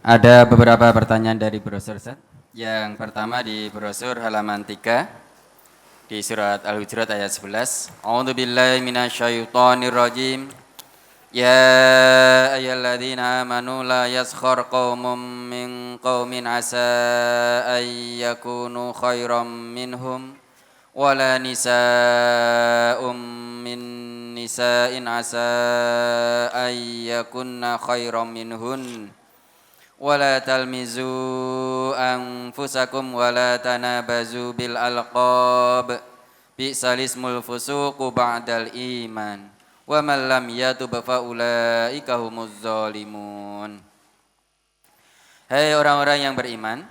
Ada beberapa pertanyaan dari brosur Ustaz. Yang pertama di brosur halaman 3 di surat Al-Hujurat ayat 11. A'udzubillahi minasyaitonirrajim. Ya ayyuhalladzina amanu la yaskhar qaumun min qaumin asa ay yakunu khairam minhum wala nisa'um min nisa'in asa ay yakunna khairam minhun wala talmizu anfusakum wala tanabazu bil alqab bi'sal ismul fusuqu ba'dal iman wa man lam yatub fa ulaika humuz zalimun. Hai orang-orang yang beriman,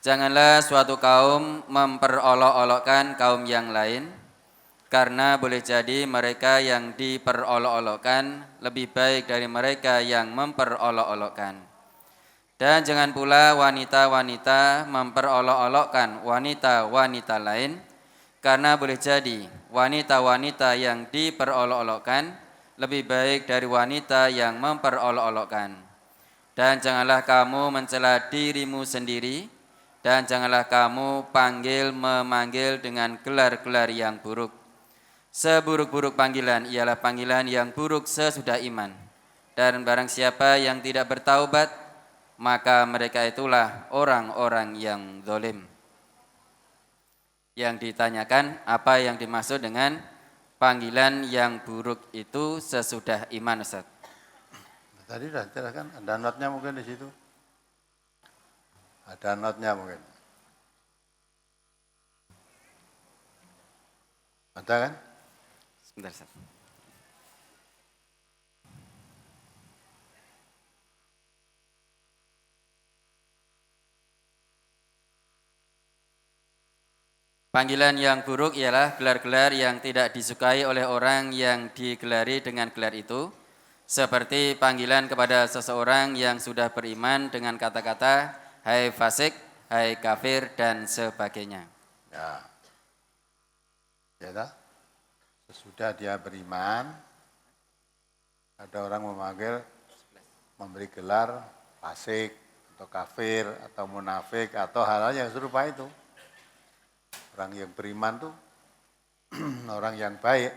janganlah suatu kaum memperolok-olokkan kaum yang lain, karena boleh jadi mereka yang diperolok-olokkan lebih baik dari mereka yang memperolok-olokkan. Dan jangan pula wanita-wanita memperolok-olokkan wanita-wanita lain, karena boleh jadi wanita-wanita yang diperolok-olokkan lebih baik dari wanita yang memperolok-olokkan. Dan janganlah kamu mencela dirimu sendiri, dan janganlah kamu memanggil dengan gelar-gelar yang buruk. Seburuk-buruk panggilan ialah panggilan yang buruk sesudah iman. Dan barang siapa yang tidak bertaubat, maka mereka itulah orang-orang yang zalim. Yang ditanyakan apa yang dimaksud dengan panggilan yang buruk itu sesudah iman, Ustaz? Tadi sudah jelaskan, ada notnya mungkin di situ. Ada notnya mungkin. Ada kan? Sebentar, Ustaz. Panggilan yang buruk ialah gelar-gelar yang tidak disukai oleh orang yang digelari dengan gelar itu, seperti panggilan kepada seseorang yang sudah beriman dengan kata-kata hai fasik, hai kafir, dan sebagainya. Ya. Ya tak? Sesudah dia beriman, ada orang memanggil, memberi gelar fasik, atau kafir, atau munafik, atau hal-hal yang serupa itu. Orang yang beriman tuh orang yang baik.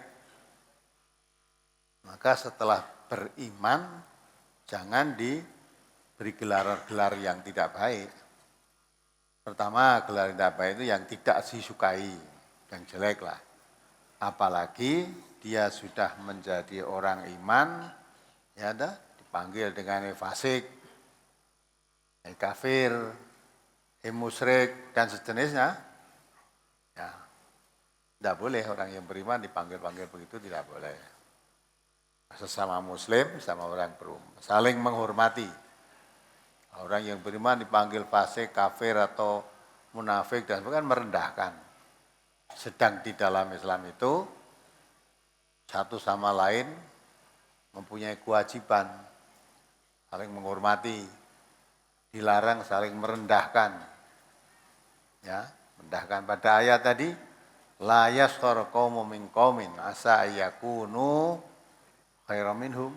Maka setelah beriman, jangan diberi gelar-gelar yang tidak baik. Pertama, gelar yang tidak baik itu yang tidak disukai, yang jelek lah. Apalagi dia sudah menjadi orang iman, ya dah dipanggil dengan fasik, kafir, musyrik, dan sejenisnya. Ya, tidak boleh orang yang beriman dipanggil-panggil begitu, tidak boleh. Sesama muslim, sama orang beriman, saling menghormati. Orang yang beriman dipanggil fasik, kafir, atau munafik, dan bukan merendahkan. Sedang di dalam Islam itu, satu sama lain mempunyai kewajiban, saling menghormati, dilarang saling merendahkan. Ya, merendahkan pada ayat tadi, la yaskhar qaumun min qaumin asa ayyakunu khairam minhum.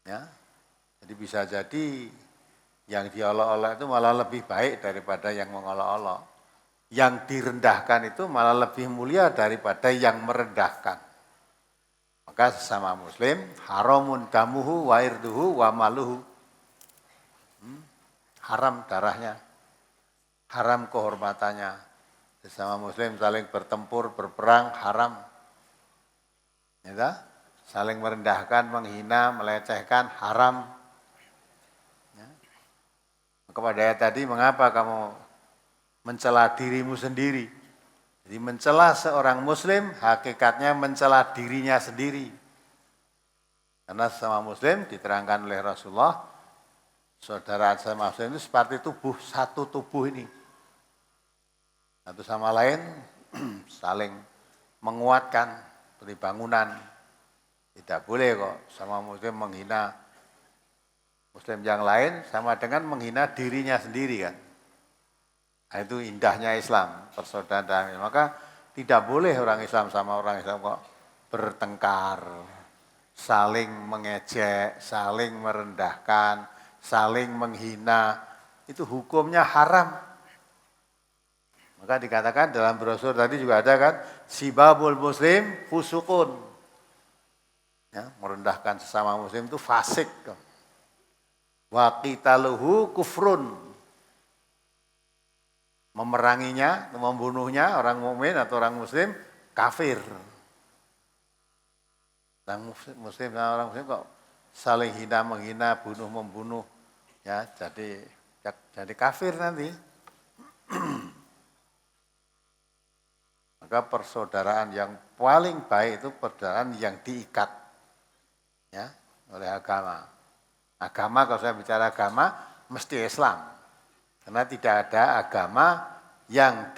Ya. Jadi bisa jadi yang diolok-olok itu malah lebih baik daripada yang mengolok-olok. Yang direndahkan itu malah lebih mulia daripada yang merendahkan. Maka sesama muslim haramun damuhu wa irduhu wa maluhu. Haram darahnya, haram kehormatannya. Sesama muslim saling bertempur, berperang, haram. Ya, saling merendahkan, menghina, melecehkan, haram. Ya. Kepada ayat tadi, mengapa kamu mencela dirimu sendiri? Jadi mencela seorang muslim, hakikatnya mencela dirinya sendiri. Karena sesama muslim diterangkan oleh Rasulullah, saudara sesama muslim itu seperti tubuh, satu tubuh ini. Satu sama lain saling menguatkan seperti bangunan. Tidak boleh kok sama muslim menghina muslim yang lain sama dengan menghina dirinya sendiri kan. Nah, itu indahnya Islam, persaudaraan. Maka tidak boleh orang Islam sama orang Islam kok bertengkar, saling mengejek, saling merendahkan, saling menghina, itu hukumnya haram. Maka dikatakan dalam brosur tadi juga ada kan, sibabul muslim fusukun. Ya, merendahkan sesama muslim itu fasik. Wa qitaluhu kufrun. Memeranginya, membunuhnya orang mukmin atau orang muslim kafir. Orang muslim sama orang muslim kok saling hina menghina, bunuh membunuh, ya jadi kafir nanti. Maka persaudaraan yang paling baik itu persaudaraan yang diikat ya oleh agama. Agama, kalau saya bicara agama mesti Islam. Karena tidak ada agama yang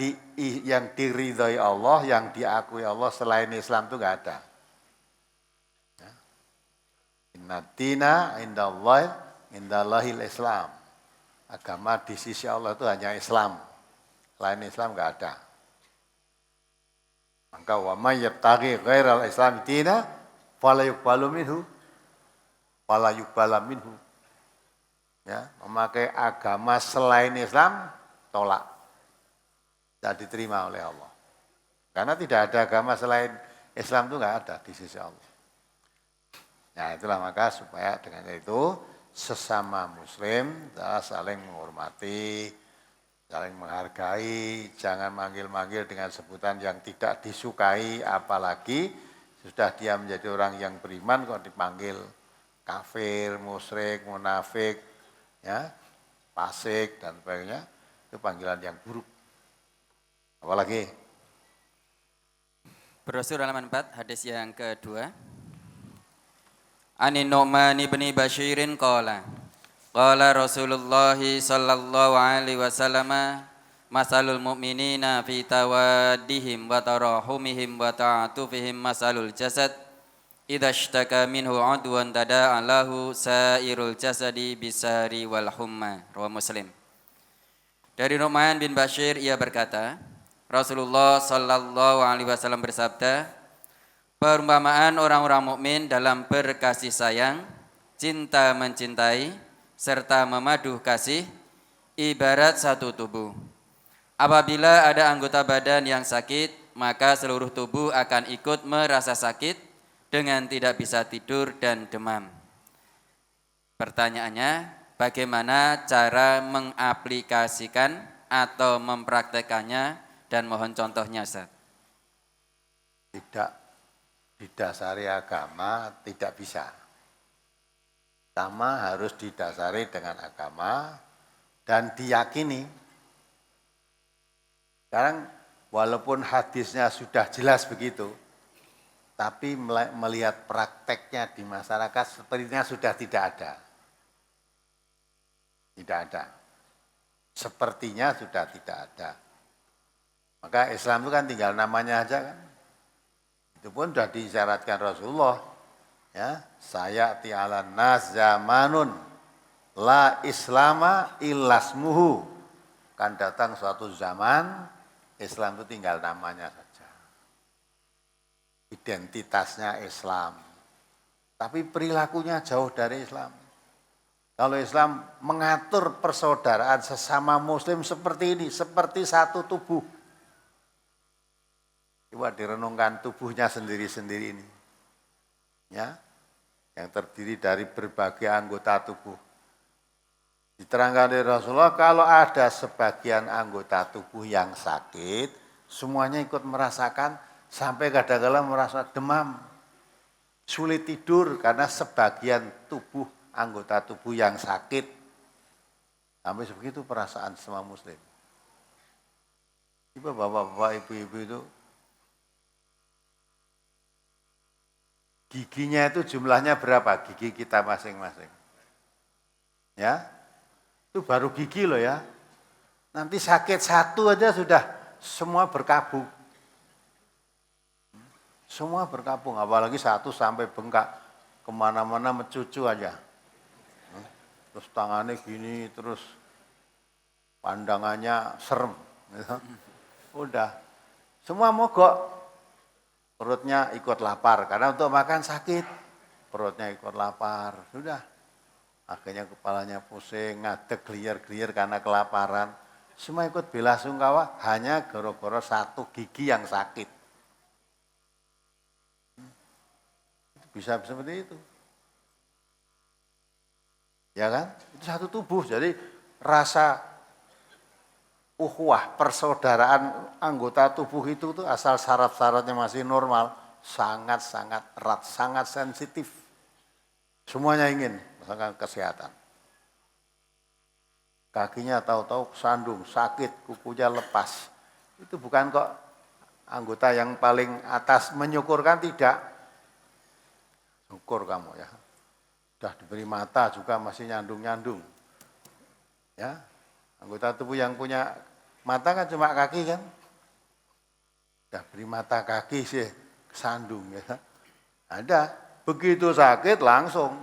diridhoi Allah, yang diakui Allah selain Islam itu enggak ada. Inna dina indallahil Islam. Agama di sisi Allah itu hanya Islam. Selain Islam enggak ada. Maka wa may yabtaghi ghairal Islam dina fala yuqbalu minhu wala yuqbala minhu. Ya, memakai agama selain Islam tolak. Tidak diterima oleh Allah. Karena tidak ada agama selain Islam itu enggak ada di sisi Allah. Ya itulah maka supaya dengan itu sesama muslim saling menghormati, saling menghargai, jangan manggil-manggil dengan sebutan yang tidak disukai, apalagi sudah dia menjadi orang yang beriman kok dipanggil kafir, musyrik, munafik, ya, fasik dan sebagainya, itu panggilan yang buruk. Apalagi? Brosur halaman 4, hadis yang kedua. Ani Nu'man ibni Bashirin qala Rasulullah sallallahu alaihi wasallam masalul mu'minina fi tawaddihim wa tarahumihim wa ta'atufihim masalul jasad idza ishtaka minhu 'udwan tada'a lahu sairul jasadi bisari wal humma. Rawahu Muslim. Dari Nu'man bin Bashir ia berkata, Rasulullah sallallahu alaihi wasallam bersabda, perumpamaan orang-orang mukmin dalam berkasih sayang, cinta mencintai serta memaduh kasih ibarat satu tubuh. Apabila ada anggota badan yang sakit, maka seluruh tubuh akan ikut merasa sakit dengan tidak bisa tidur dan demam. Pertanyaannya, bagaimana cara mengaplikasikan atau mempraktekannya dan mohon contohnya, Ustaz. Tidak didasari agama tidak bisa. Pertama harus didasari dengan agama dan diyakini. Sekarang walaupun hadisnya sudah jelas begitu, tapi melihat prakteknya di masyarakat sepertinya sudah tidak ada. Tidak ada. Sepertinya sudah tidak ada. Maka Islam itu kan tinggal namanya aja kan. Itu pun sudah diisyaratkan Rasulullah. Ya, sayati 'alan nas zamanun la islama illasmuhu. Kan datang suatu zaman Islam itu tinggal namanya saja. Identitasnya Islam. Tapi perilakunya jauh dari Islam. Kalau Islam mengatur persaudaraan sesama muslim seperti ini, seperti satu tubuh. Coba direnungkan tubuhnya sendiri-sendiri ini. Ya, yang terdiri dari berbagai anggota tubuh. Diterangkan oleh Rasulullah, kalau ada sebagian anggota tubuh yang sakit, semuanya ikut merasakan, sampai kadang-kadang merasa demam, sulit tidur karena sebagian tubuh, anggota tubuh yang sakit. Sampai sebegitu perasaan semua muslim. Coba bapak-bapak, ibu-ibu itu, giginya itu jumlahnya berapa? Gigi kita masing-masing. Ya, itu baru gigi loh ya. Nanti sakit satu aja sudah semua berkabung. Semua berkabung, apalagi satu sampai bengkak. Kemana-mana mencucu aja. Terus tangannya gini, terus pandangannya serem. Udah, semua mogok. Perutnya ikut lapar, karena untuk makan sakit, perutnya ikut lapar, sudah. akhirnya kepalanya pusing, ngadeg, glier-glier karena kelaparan. Semua ikut belasungkawa hanya gara-gara satu gigi yang sakit. Bisa seperti itu. Ya kan? Itu satu tubuh. Jadi rasa ukhuwah, persaudaraan anggota tubuh itu tuh asal syarat-syaratnya masih normal, sangat-sangat erat, sangat sensitif. Semuanya ingin, misalkan kesehatan. Kakinya tahu-tahu sandung, sakit, kukunya lepas. Itu bukan kok anggota yang paling atas menyukurkan, tidak. Syukur kamu ya. Sudah diberi mata juga masih nyandung-nyandung. Ya, anggota tubuh yang punya mata kan cuma kaki kan. Sudah beri mata kaki sih, sandung ya. Ada, begitu sakit langsung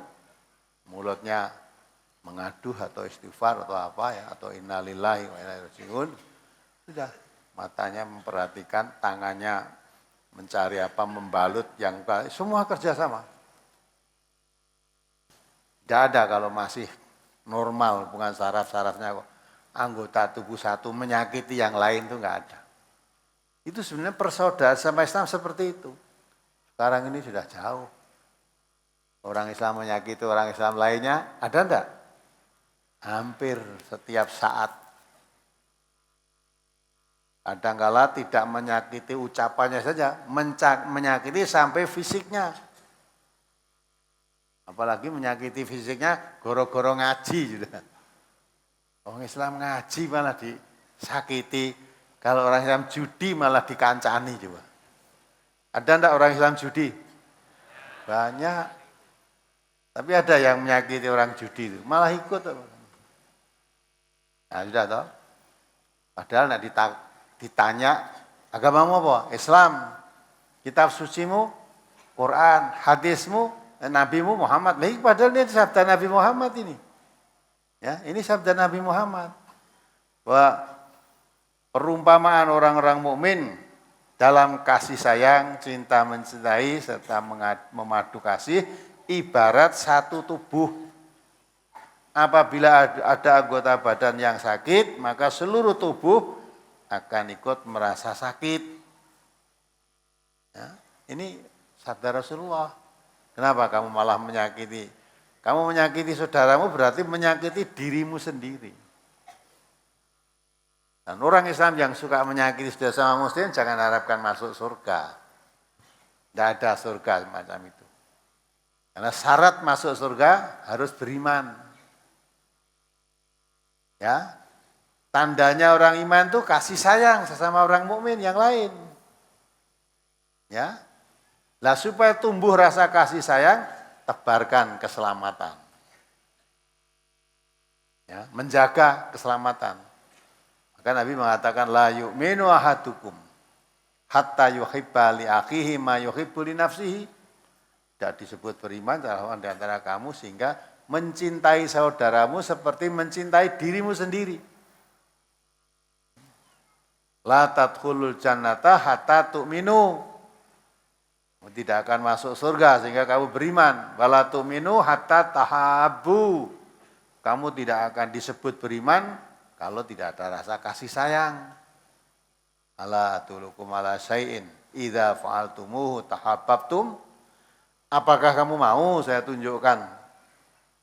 mulutnya mengaduh atau istighfar atau apa ya, atau innalillahi wa inna ilaihi raji'un. Sudah, matanya memperhatikan, tangannya mencari apa, membalut yang semua kerjasama. Tidak ada kalau masih normal, bukan saraf-sarafnya kok. Anggota tubuh satu menyakiti yang lain itu enggak ada. Itu sebenarnya persaudaraan sama Islam seperti itu. Sekarang ini sudah jauh. Orang Islam menyakiti orang Islam lainnya, ada enggak? Hampir setiap saat. Kadangkala tidak menyakiti ucapannya saja, menyakiti sampai fisiknya. Apalagi menyakiti fisiknya goro-goro ngaji juga. Orang Islam ngaji malah disakiti. Kalau orang Islam judi malah dikancani juga. Ada enggak orang Islam judi? Banyak. Tapi ada yang menyakiti orang judi itu, malah ikut. Nah, sudah toh. Padahal nak ditanya agamamu apa? Islam. Kitab sucimu, Quran, hadismu, nabimu Muhammad. Baik, padahal ini sabda Nabi Muhammad ini. Ya, ini sabda Nabi Muhammad. Bahwa perumpamaan orang-orang mukmin dalam kasih sayang, cinta mencintai serta memadu kasih ibarat satu tubuh. Apabila ada anggota badan yang sakit, maka seluruh tubuh akan ikut merasa sakit. Ya, ini sabda Rasulullah. Kenapa kamu malah menyakiti? Kamu menyakiti saudaramu berarti menyakiti dirimu sendiri. Dan orang Islam yang suka menyakiti saudara sama muslim jangan harapkan masuk surga. Tidak ada surga semacam itu. Karena syarat masuk surga harus beriman. Ya, tandanya orang iman itu kasih sayang sesama orang mukmin yang lain. Ya, lah supaya tumbuh rasa kasih sayang, tebarkan keselamatan. Ya, menjaga keselamatan. Maka Nabi mengatakan la yu'minu ahadukum hatta yuhibba li akhihi ma yuhibbu li nafsihi. Tidak disebut beriman salah di antara kamu sehingga mencintai saudaramu seperti mencintai dirimu sendiri. La tadkhulul jannata hatta tu'minu. Tidak akan masuk surga sehingga kamu beriman. Wala tu'minu hatta tahabbu. Kamu tidak akan disebut beriman kalau tidak ada rasa kasih sayang. Ala atulukum ala syai'in idza fa'altumuhu tahabbtum. Apakah kamu mau saya tunjukkan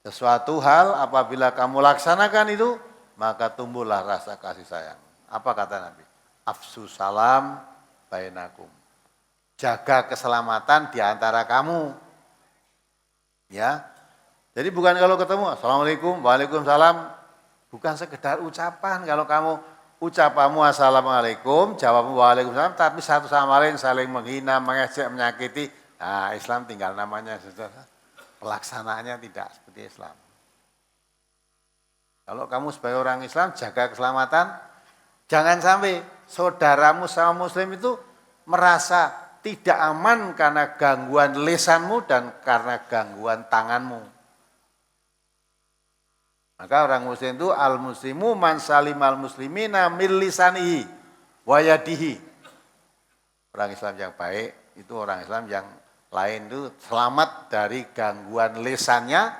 sesuatu hal apabila kamu laksanakan itu, maka tumbuhlah rasa kasih sayang. Apa kata Nabi? Afsu salam bainakum. Jaga keselamatan di antara kamu. Ya. Jadi bukan kalau ketemu, Assalamualaikum, Waalaikumsalam. Bukan sekedar ucapan. Kalau kamu ucapanmu Assalamualaikum, jawabmu Waalaikumsalam, tapi satu sama lain saling menghina, mengejek, menyakiti. Nah, Islam tinggal namanya saudara. Pelaksanaannya tidak seperti Islam. Kalau kamu sebagai orang Islam jaga keselamatan, jangan sampai saudaramu sama muslim itu merasa tidak aman karena gangguan lisanmu dan karena gangguan tanganmu. Maka orang muslim itu al-muslimu man salimal muslimina min lisanihi wa yadihi. Orang Islam yang baik itu orang Islam yang lain itu selamat dari gangguan lisannya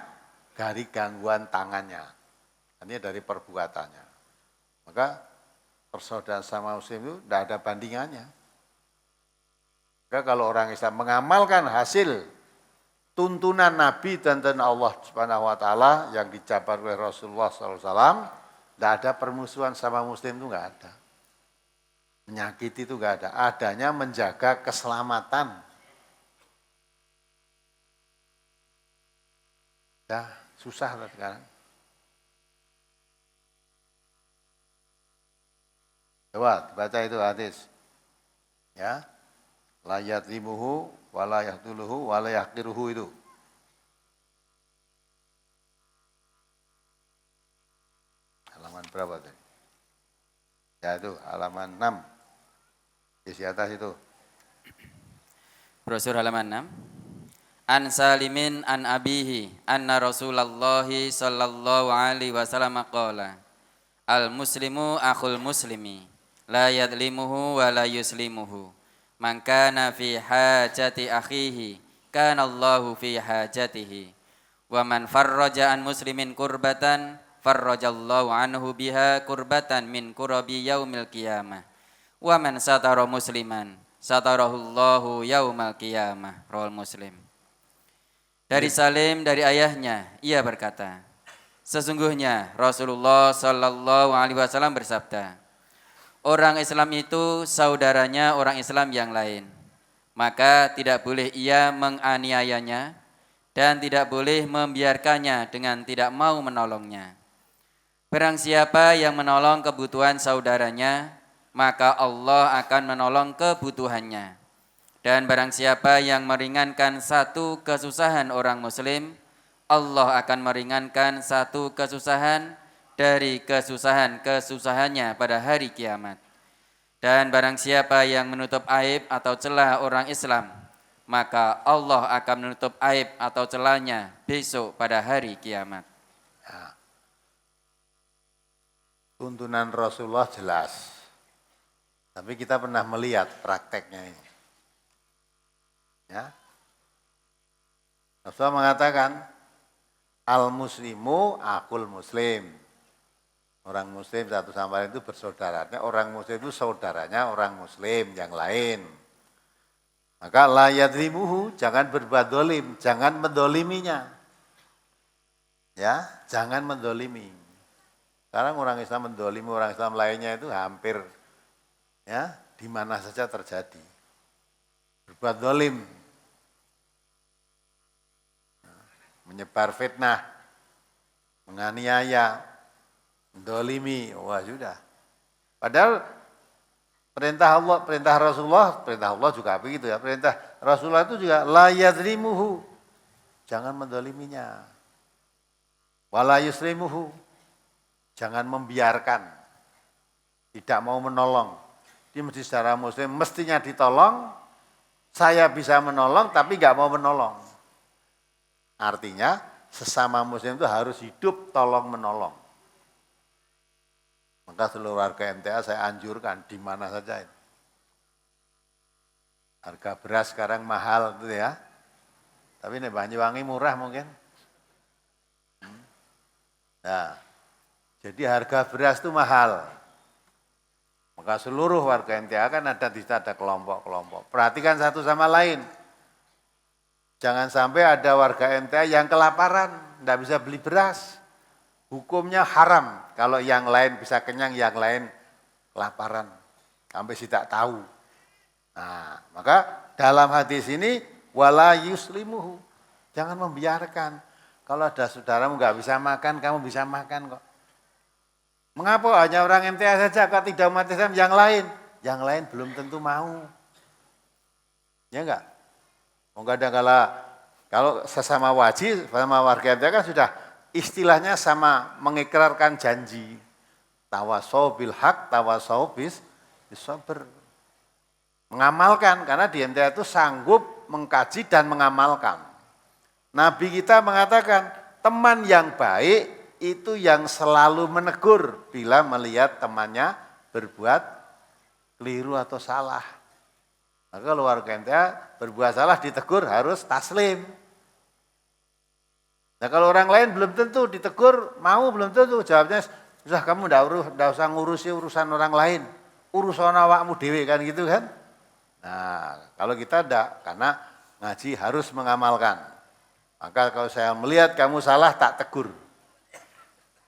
dari gangguan tangannya, ini dari perbuatannya. Maka persaudaraan sama muslim itu tidak ada bandingannya. Maka kalau orang Islam mengamalkan hasil tuntunan Nabi dan Allah Subhanahu Wa Taala yang dijabar oleh Rasulullah SAW, tidak ada permusuhan sama muslim itu nggak ada. Menyakiti itu nggak ada. Adanya menjaga keselamatan. Ya, susah lah sekarang. Coba baca itu hadis. Ya. La yadlimuhu wa la yahduluhu wa la yahqiruhu itu. Halaman berapa tadi? Ya itu halaman 6. Di atas itu. Brosur halaman 6. An Salimin an abihi anna Rasulullah sallallahu alaihi wasallam qala al muslimu akhul muslimi la yadlimuhu wa la yuslimuhu man kana fi hajati akhihi kana Allahu fi hajatihi wa man farraja an muslimin kurbatan farrajallahu anhu biha kurbatan min kurabi yaumil qiyamah wa man satara musliman satarahullahu yaumal qiyamah. Rawal Muslim. Dari Salim dari ayahnya ia berkata, sesungguhnya Rasulullah sallallahu alaihi wasallam bersabda, orang Islam itu saudaranya orang Islam yang lain, maka tidak boleh ia menganiayanya dan tidak boleh membiarkannya dengan tidak mau menolongnya. Barang siapa yang menolong kebutuhan saudaranya, maka Allah akan menolong kebutuhannya. Dan barang siapa yang meringankan satu kesusahan orang muslim, Allah akan meringankan satu kesusahan dari kesusahannya pada hari kiamat. Dan barang siapa yang menutup aib atau celah orang Islam, maka Allah akan menutup aib atau celahnya besok pada hari kiamat. Ya. Tuntunan Rasulullah jelas. Tapi kita pernah melihat prakteknya ini. Ya. Rasulullah mengatakan, al-muslimu akul muslim. Orang muslim satu sama lain itu bersaudaranya. Orang muslim itu saudaranya orang muslim yang lain. Maka la yadlimuhu, jangan berbuat dolim, jangan mendoliminya. Ya, jangan mendolimi. Sekarang orang Islam mendolimi orang Islam lainnya itu hampir ya di mana saja terjadi. Berbuat dolim, menyebar fitnah, menganiaya, mendolimi, wah sudah. Padahal perintah Allah juga begitu ya. Perintah Rasulullah itu juga la yadlimuhu, jangan mendoliminya. Wala yuslimuhu, jangan membiarkan, tidak mau menolong. Dia mesti secara muslim, mestinya ditolong, saya bisa menolong tapi nggak mau menolong. Artinya sesama muslim itu harus hidup tolong menolong. Maka seluruh warga MTA saya anjurkan di mana saja. Harga beras sekarang mahal itu ya. Tapi ini Banyuwangi murah mungkin. Nah, jadi harga beras itu mahal. Maka seluruh warga MTA kan ada kelompok-kelompok. Perhatikan satu sama lain. Jangan sampai ada warga MTA yang kelaparan, tidak bisa beli beras. Hukumnya haram. Kalau yang lain bisa kenyang, yang lain kelaparan. Sampai tidak tahu. Nah, maka dalam hadis ini, wala yuslimuhu. Jangan membiarkan. Kalau ada saudaramu nggak bisa makan, kamu bisa makan kok. Mengapa hanya orang MTA saja, kok tidak umat Islam yang lain? Yang lain belum tentu mau. Ya enggak? Kadang-kala kalau sesama wajib, sama warga MTA kan sudah istilahnya sama mengikrarkan janji. Tawasau bil haq, tawasau bis sabr. Mengamalkan, karena di MTA itu sanggup mengkaji dan mengamalkan. Nabi kita mengatakan, teman yang baik itu yang selalu menegur bila melihat temannya berbuat keliru atau salah. Maka kalau warga MTA berbuat salah ditegur harus taslim. Nah kalau orang lain belum tentu ditegur, mau belum tentu. Jawabnya, sudah kamu ndak usah ngurusi urusan orang lain. Urusan awakmu dewe kan gitu kan. Nah kalau kita ndak, karena ngaji harus mengamalkan. Maka kalau saya melihat kamu salah tak tegur.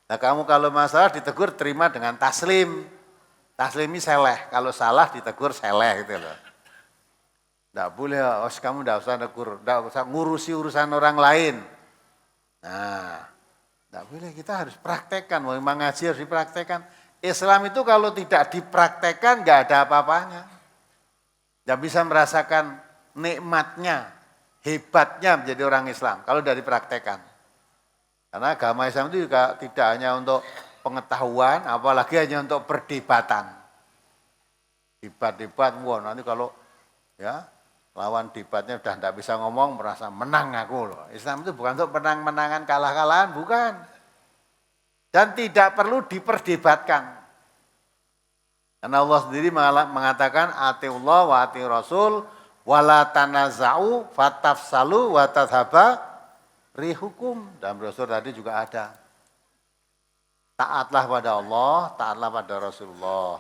Nah kamu kalau masalah ditegur terima dengan taslim. Taslim ini seleh, kalau salah ditegur seleh gitu loh. Ndak boleh, kamu ndak usah tegur, ndak usah ngurusi urusan orang lain. Nah, tidak boleh, kita harus praktekkan, memang ngaji harus dipraktekkan. Islam itu kalau tidak dipraktekkan nggak ada apa-apanya. Nggak bisa merasakan nikmatnya, hebatnya menjadi orang Islam kalau tidak dipraktekkan. Karena agama Islam itu juga tidak hanya untuk pengetahuan, apalagi hanya untuk perdebatan. Debat-debat, wah nanti kalau ya lawan debatnya udah tidak bisa ngomong, merasa menang aku loh. Islam itu bukan untuk menang-menangan, kalah-kalahan, bukan. Dan tidak perlu diperdebatkan. Karena Allah sendiri mengatakan, atiullah wa ati rasul, wala tanaza'u fatafsalu wa tadhaba rihukum. Dalam Rasul tadi juga ada. Taatlah pada Allah, taatlah pada Rasulullah.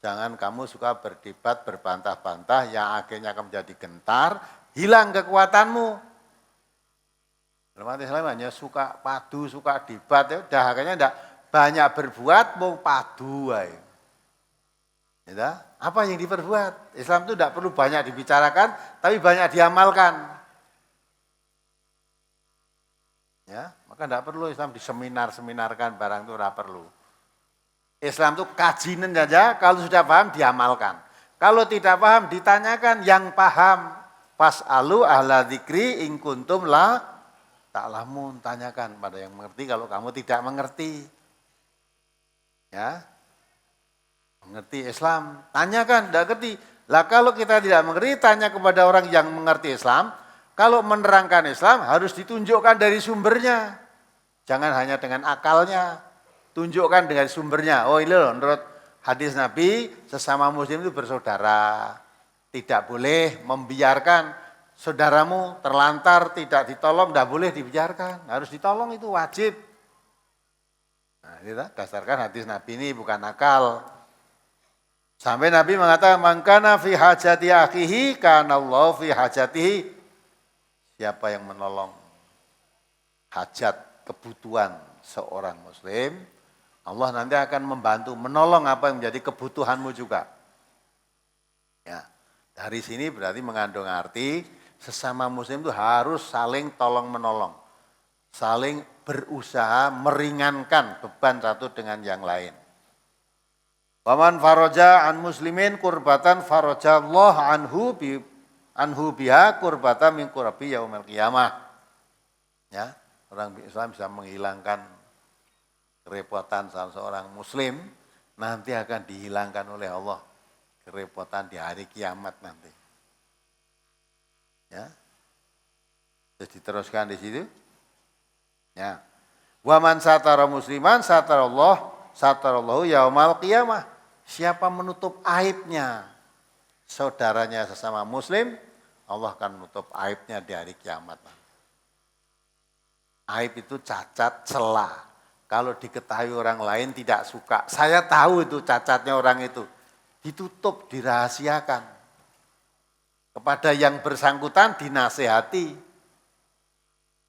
Jangan kamu suka berdebat, berbantah-bantah yang akhirnya akan menjadi gentar, hilang kekuatanmu. Umat Islam hanya suka padu, suka debat, ya udah akhirnya enggak banyak berbuat, mau padu. Ya, apa yang diperbuat? Islam itu tidak perlu banyak dibicarakan, tapi banyak diamalkan. Ya, maka tidak perlu Islam diseminar-seminarkan barang itu tidak perlu. Islam itu kajian saja, kalau sudah paham diamalkan. Kalau tidak paham ditanyakan yang paham. Fas'alu ahla dzikri in kuntum la ta'lamun. Tanyakan pada yang mengerti kalau kamu tidak mengerti. Ya. Mengerti Islam, tanyakan, tidak ngerti. Lah kalau kita tidak mengerti, tanya kepada orang yang mengerti Islam. Kalau menerangkan Islam harus ditunjukkan dari sumbernya. Jangan hanya dengan akalnya. Tunjukkan dengan sumbernya. Oh ini loh, menurut hadis Nabi, sesama muslim itu bersaudara. Tidak boleh membiarkan saudaramu terlantar, tidak ditolong, tidak boleh dibiarkan. Harus ditolong, itu wajib. Nah, ini dasarkan hadis Nabi ini bukan akal. Sampai Nabi mengatakan, man kana fi hajati akhihi, kana Allah fi hajatihi. Siapa yang menolong hajat, kebutuhan seorang muslim, Allah nanti akan membantu, menolong apa yang menjadi kebutuhanmu juga. Ya, dari sini berarti mengandung arti sesama muslim itu harus saling tolong menolong, saling berusaha meringankan beban satu dengan yang lain. Waman faraja an muslimin kurbatan faraja Allah anhu biha kurbatan min kurabi yaumil qiyamah. Ya, orang Islam bisa menghilangkan kerepotan salah seorang muslim, nanti akan dihilangkan oleh Allah kerepotan di hari kiamat nanti. Ya. Terus diteruskan di situ. Ya. Wa man satara musliman satarallahu yaumal qiyamah. Siapa menutup aibnya saudaranya sesama muslim, Allah akan menutup aibnya di hari kiamat. Aib itu cacat, celah. Kalau diketahui orang lain tidak suka, saya tahu itu cacatnya orang itu, ditutup, dirahasiakan. Kepada yang bersangkutan dinasehati.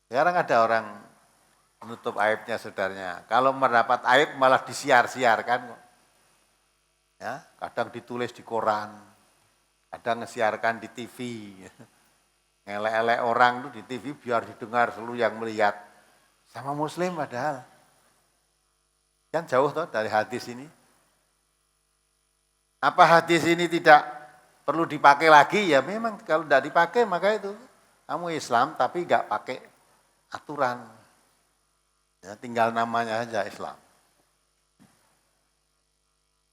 Sekarang ada orang menutup aibnya saudaranya. Kalau mendapat aib malah disiar-siarkan. Ya, kadang ditulis di koran, kadang ngesiarkan di TV. Ngelek-elek orang itu di TV biar didengar seluruh yang melihat. Sama muslim padahal. Kan jauh toh dari hadis ini. Apa hadis ini tidak perlu dipakai lagi? Ya memang kalau tidak dipakai maka itu kamu Islam tapi nggak pakai aturan. Ya, tinggal namanya saja Islam.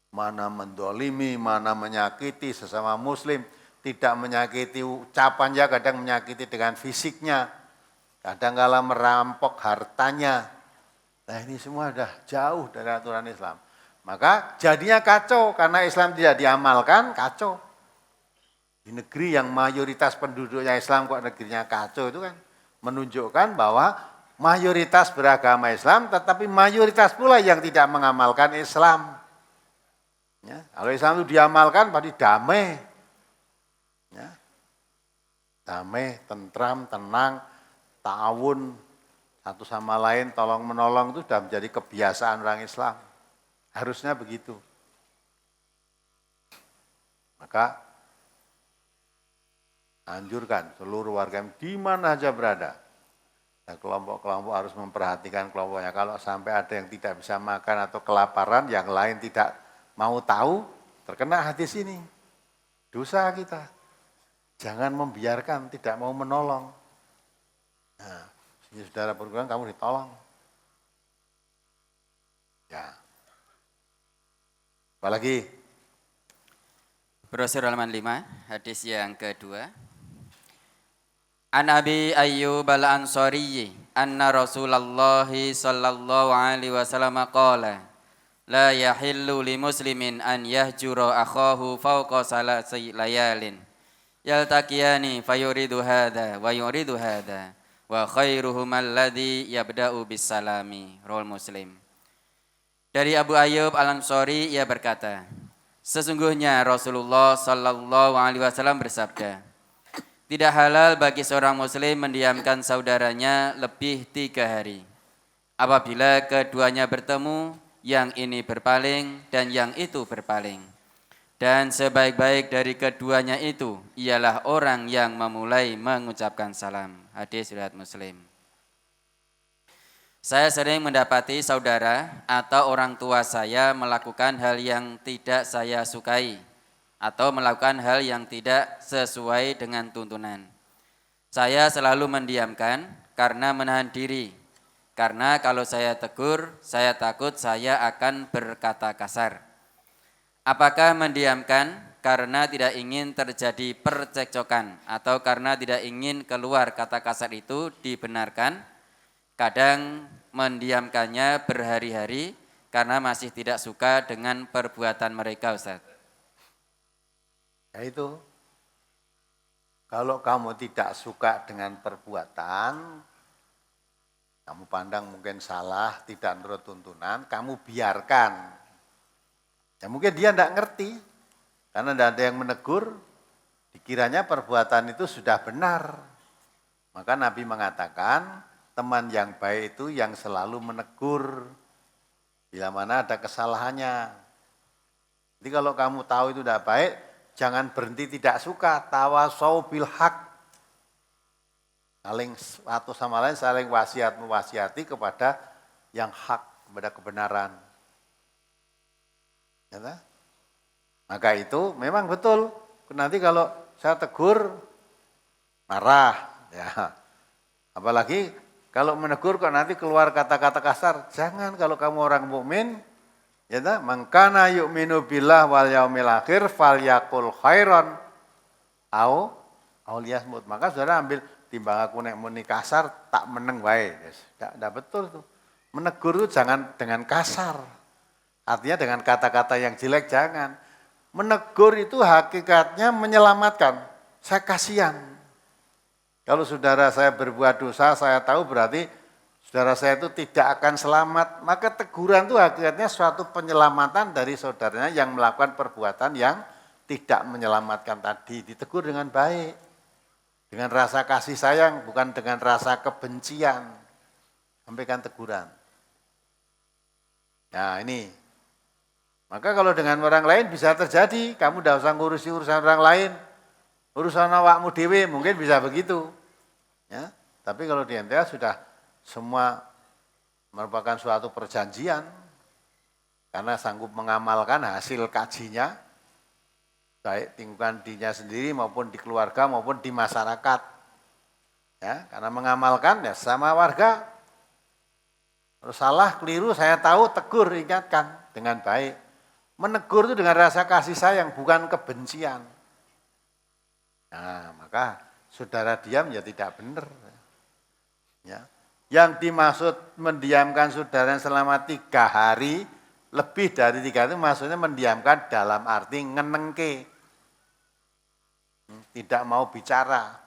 Mana mendolimi, mana menyakiti sesama muslim. Tidak menyakiti ucapannya, kadang menyakiti dengan fisiknya. Kadang-kala merampok hartanya. Nah ini semua sudah jauh dari aturan Islam. Maka jadinya kacau, karena Islam tidak diamalkan, kacau. Di negeri yang mayoritas penduduknya Islam kok negerinya kacau itu kan menunjukkan bahwa mayoritas beragama Islam, tetapi mayoritas pula yang tidak mengamalkan Islam. Ya, kalau Islam itu diamalkan, pasti damai. Ya, damai, tentram, tenang, ta'awun, satu sama lain, tolong menolong itu sudah menjadi kebiasaan orang Islam. Harusnya begitu. Maka anjurkan seluruh warga di mana saja berada. Nah, kelompok-kelompok harus memperhatikan kelompoknya. Kalau sampai ada yang tidak bisa makan atau kelaparan, yang lain tidak mau tahu, terkena hadis ini. Dosa kita. Jangan membiarkan, tidak mau menolong. Nah, ini saudara berkurang, kamu ditolong. Ya. Apalagi? Brosur halaman 5, hadis yang kedua. An Abi Ayyub al-Ansari anna Rasulullah sallallahu alaihi wasallam qala la yahillu li muslimin an yahjura akhahu fawqa salasi layalin yaltaqiyani fayuridu hadha wa yuridu hadha wa khairuhum alladhi yabda'u bis salami. Rawal Muslim. Dari Abu Ayyub al-Ansari ia berkata, sesungguhnya Rasulullah sallallahu alaihi wasallam bersabda, tidak halal bagi seorang muslim mendiamkan saudaranya lebih 3 hari. Apabila keduanya bertemu, yang ini berpaling dan yang itu berpaling. Dan sebaik-baik dari keduanya itu ialah orang yang memulai mengucapkan salam. Hadis riwayat Muslim. Saya sering mendapati saudara atau orang tua saya melakukan hal yang tidak saya sukai atau melakukan hal yang tidak sesuai dengan tuntunan. Saya selalu mendiamkan karena menahan diri. Karena kalau saya tegur, saya takut saya akan berkata kasar. Apakah mendiamkan karena tidak ingin terjadi percekcokan atau karena tidak ingin keluar kata kasar itu dibenarkan? Kadang mendiamkannya berhari-hari karena masih tidak suka dengan perbuatan mereka, Ustaz. Ya itu, kalau kamu tidak suka dengan perbuatan, kamu pandang mungkin salah, tidak menurut tuntunan, kamu biarkan. Ya mungkin dia tidak ngerti, karena tidak ada yang menegur, dikiranya perbuatan itu sudah benar. Maka Nabi mengatakan, teman yang baik itu yang selalu menegur, bila mana ada kesalahannya. Jadi kalau kamu tahu itu tidak baik, jangan berhenti tidak suka, tawasau bil haq. Saling satu sama lain saling mewasiati kepada yang hak, kepada kebenaran. Ya, maka itu memang betul. Nanti kalau saya tegur marah, ya. Apalagi kalau menegur kok nanti keluar kata-kata kasar. Jangan, kalau kamu orang mukmin. Ya, mangkana yu'minu billah wal yaumil akhir falyaqul khairan au liyasmut. Maka saudara ambil timbang aku nek muni kasar tak meneng wae. Enggak betul tuh. Menegur itu jangan dengan kasar. Artinya dengan kata-kata yang jelek jangan. Menegur itu hakikatnya menyelamatkan. Saya kasihan. Kalau saudara saya berbuat dosa, saya tahu berarti saudara saya itu tidak akan selamat, maka teguran itu hakikatnya suatu penyelamatan dari saudaranya yang melakukan perbuatan yang tidak menyelamatkan tadi. Ditegur dengan baik, dengan rasa kasih sayang, bukan dengan rasa kebencian. Sampaikan teguran. Nah ini, maka kalau dengan orang lain bisa terjadi, kamu tidak usah ngurusi urusan orang lain, urusan awakmu dewe mungkin bisa begitu. Ya, tapi kalau di NTA sudah semua merupakan suatu perjanjian karena sanggup mengamalkan hasil kajinya baik tingkat dirinya sendiri maupun di keluarga maupun di masyarakat. Ya, karena mengamalkan ya sama warga. Kalau salah, keliru saya tahu, tegur, ingatkan dengan baik. Menegur itu dengan rasa kasih sayang, bukan kebencian. Nah, maka saudara diam ya tidak benar. Ya. Yang dimaksud mendiamkan saudara selama 3 hari, lebih dari 3 hari, maksudnya mendiamkan dalam arti ngenengke. Tidak mau bicara.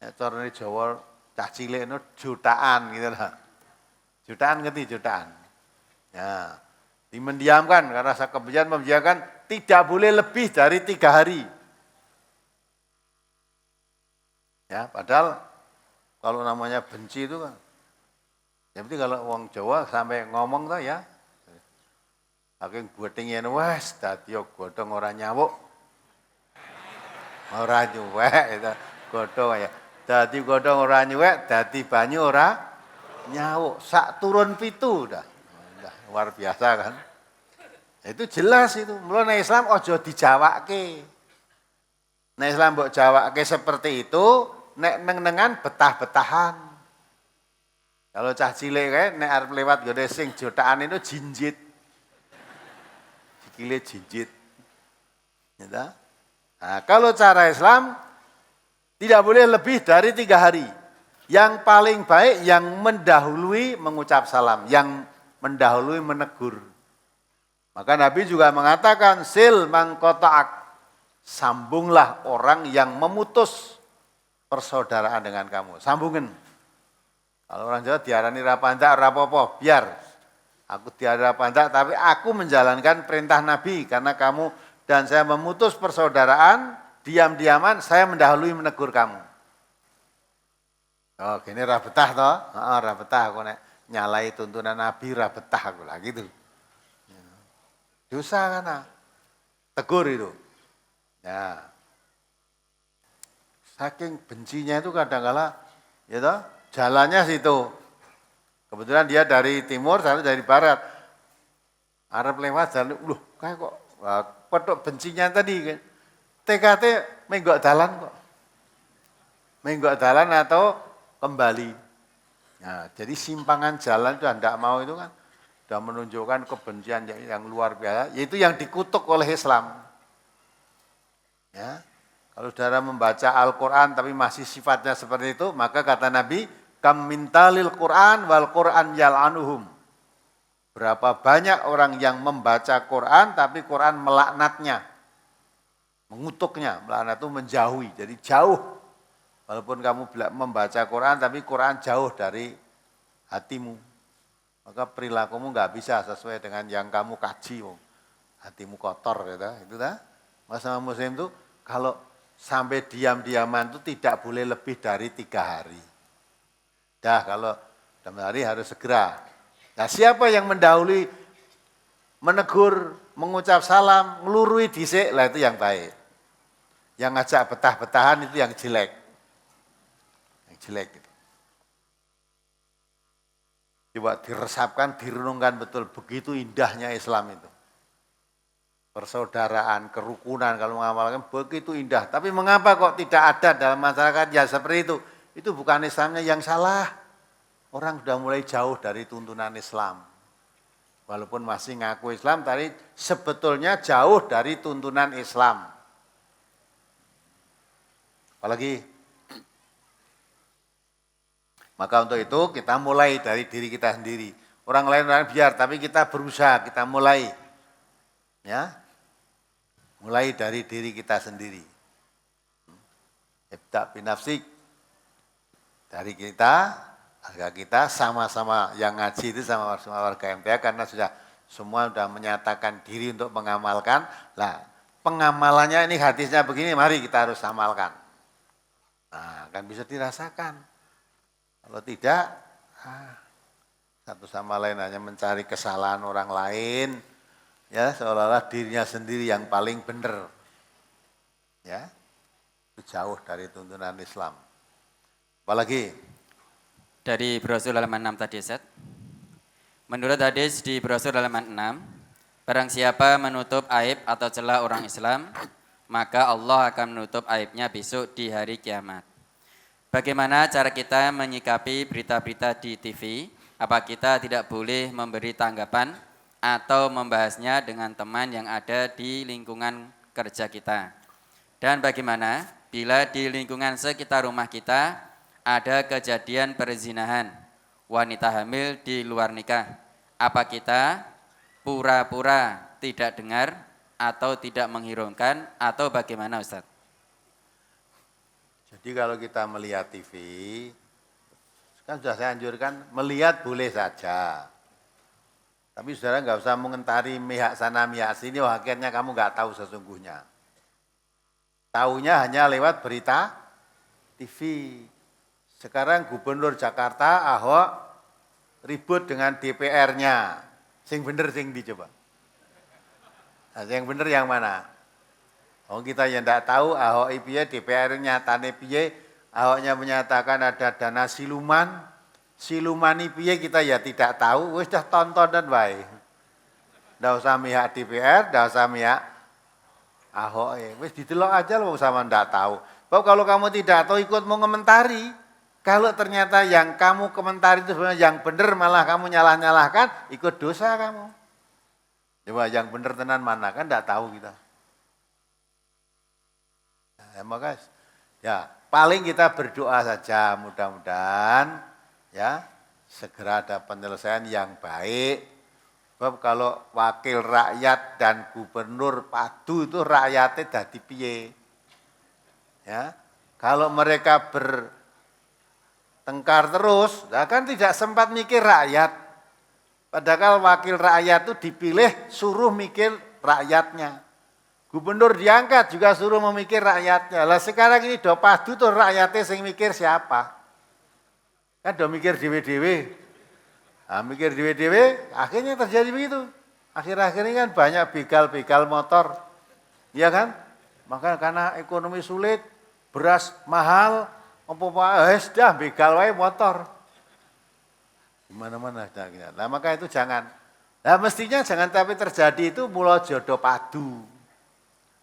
Ya, cara Jawa cah cilik itu jutaan gitu lah. Jutaan ngerti jutaan. Ya, dimendiamkan karena rasa kebencian membiarkan tidak boleh lebih dari 3 hari. Ya, padahal kalau namanya benci itu kan, ya berarti kalau wong Jawa sampai ngomong tuh ya, saking godhingin wes dadi godhong ora nyawuk. Ora nyuwek itu godhong ya. Dadi godhong ora nyuwek, dadi banyu ora nyawuk. Sak turun 7 dah. Luar biasa kan. Itu jelas itu. Mulane Islam ojo dijawake. Nek Islam mbok jawake seperti itu, nek neng-nengan betah-betahan. Kalau cah cilik kae nek arep lewat gede sing jotaan itu jinjit. Sikile jinjit. Ya ta? Nah, kalau cara Islam tidak boleh lebih dari 3 hari. Yang paling baik yang mendahului mengucap salam, yang mendahului menegur. Maka Nabi juga mengatakan sil mangkota'ak, sambunglah orang yang memutus persaudaraan dengan kamu. Sambungin. Kalau orang Jawa diarani rapandak, rapopo, biar. Aku diarani rapandak, tapi aku menjalankan perintah Nabi karena kamu dan saya memutus persaudaraan, diam-diaman saya mendahului menegur kamu. Oh, gini ra betah toh? Heeh, ra betah aku nek nyalai tuntunan Nabi ra betah aku lah gitu. Dosa kan? Tegur itu. Ya. Saking bencinya itu kadang-kala ya toh, jalannya situ. Kebetulan dia dari timur, saya dari barat. Arab lewat jalan, loh kayak kok petuk bencinya tadi kan. TKT menggok dalan kok. Menggok dalan atau kembali. Nah, jadi simpangan jalan itu tidak mau itu kan sudah menunjukkan kebencian yang luar biasa, yaitu yang dikutuk oleh Islam. Ya, kalau saudara membaca Al-Quran tapi masih sifatnya seperti itu, maka kata Nabi, kam mintalil Quran wal Quran yal'anuhum. Berapa banyak orang yang membaca Quran tapi Quran melaknatnya, mengutuknya, melaknat itu menjauhi, jadi jauh. Walaupun kamu membaca Quran, tapi Quran jauh dari hatimu. Maka perilakumu nggak bisa sesuai dengan yang kamu kaji. Hatimu kotor, gitu. Itu dah. Masalah Muslim itu kalau sampai diam-diaman itu tidak boleh lebih dari 3 hari. Dah kalau dalam hari harus segera. Nah siapa yang mendahului, menegur, mengucap salam, ngelurui dhisik, lah itu yang baik. Yang ngajak betah-betahan itu yang jelek. Jelek gitu. Coba diresapkan, direnungkan betul, begitu indahnya Islam itu. Persaudaraan, kerukunan kalau mengamalkan begitu indah. Tapi mengapa kok tidak ada dalam masyarakat ya seperti itu? Itu bukan Islamnya yang salah. Orang sudah mulai jauh dari tuntunan Islam. Walaupun masih ngaku Islam, tapi sebetulnya jauh dari tuntunan Islam. Apalagi maka untuk itu kita mulai dari diri kita sendiri. Orang lain biar, tapi kita berusaha, kita mulai. Ya. Mulai dari diri kita sendiri. Ibda' binafsik. Dari kita, harga kita sama-sama yang ngaji itu sama warga MTA karena semua sudah menyatakan diri untuk mengamalkan. Lah, pengamalannya ini hadisnya begini, mari kita harus amalkan. Nah, kan bisa dirasakan. Kalau tidak, satu sama lain hanya mencari kesalahan orang lain, ya seolah-olah dirinya sendiri yang paling benar. Ya, itu jauh dari tuntunan Islam. Apalagi? Dari brosur halaman 6 tadi, Ustaz. Menurut hadis di brosur halaman 6, barang siapa menutup aib atau celah orang Islam, maka Allah akan menutup aibnya besok di hari kiamat. Bagaimana cara kita menyikapi berita-berita di TV? Apa kita tidak boleh memberi tanggapan atau membahasnya dengan teman yang ada di lingkungan kerja kita? Dan bagaimana bila di lingkungan sekitar rumah kita ada kejadian perzinahan, wanita hamil di luar nikah? Apa kita pura-pura tidak dengar atau tidak menghiraukan atau bagaimana, Ustaz? Jadi kalau kita melihat TV, Kan sudah saya anjurkan, melihat boleh saja. Tapi saudara nggak usah mengentari mihak sana mihak sini, akhirnya kamu nggak tahu sesungguhnya. Taunya hanya lewat berita TV. Sekarang Gubernur Jakarta Ahok ribut dengan DPR-nya. Sing bener sing dicoba. Nah, yang bener yang mana? Oh kita yang tidak tahu Ahok piye, DPR-nya tane piye, Ahoknya menyatakan ada dana siluman, silumani piye kita ya tidak tahu, wis dah tontonan wae. Ndak usah mihak DPR, ndak usah mihak Ahok, wis didelok aja loh sama ndak tahu. Bahwa kalau kamu tidak tahu ikut mengomentari, kalau ternyata yang kamu komentari itu sebenarnya yang benar malah kamu nyalah-nyalahkan, ikut dosa kamu. Coba yang benar tenan mana kan ndak tahu kita. Nah, maka ya paling kita berdoa saja mudah-mudahan ya segera ada penyelesaian yang baik. Sebab kalau wakil rakyat dan gubernur padu itu rakyatnya dadi piye. Ya. Kalau mereka bertengkar terus, kan tidak sempat mikir rakyat. Padahal wakil rakyat itu dipilih suruh mikir rakyatnya. Gubernur diangkat juga suruh memikir rakyatnya. Lah sekarang ini do padu tuh rakyatnya sing mikir siapa? Kan do mikir dewe-dewe. Nah, mikir dewe-dewe akhirnya terjadi begitu. Akhir-akhir ini kan banyak begal-begal motor. Iya kan? Maka karena ekonomi sulit, beras mahal, apa-apa dah begal wae motor. Gimana-mana. Nah maka itu jangan. Nah mestinya jangan sampai terjadi itu mula jodoh padu.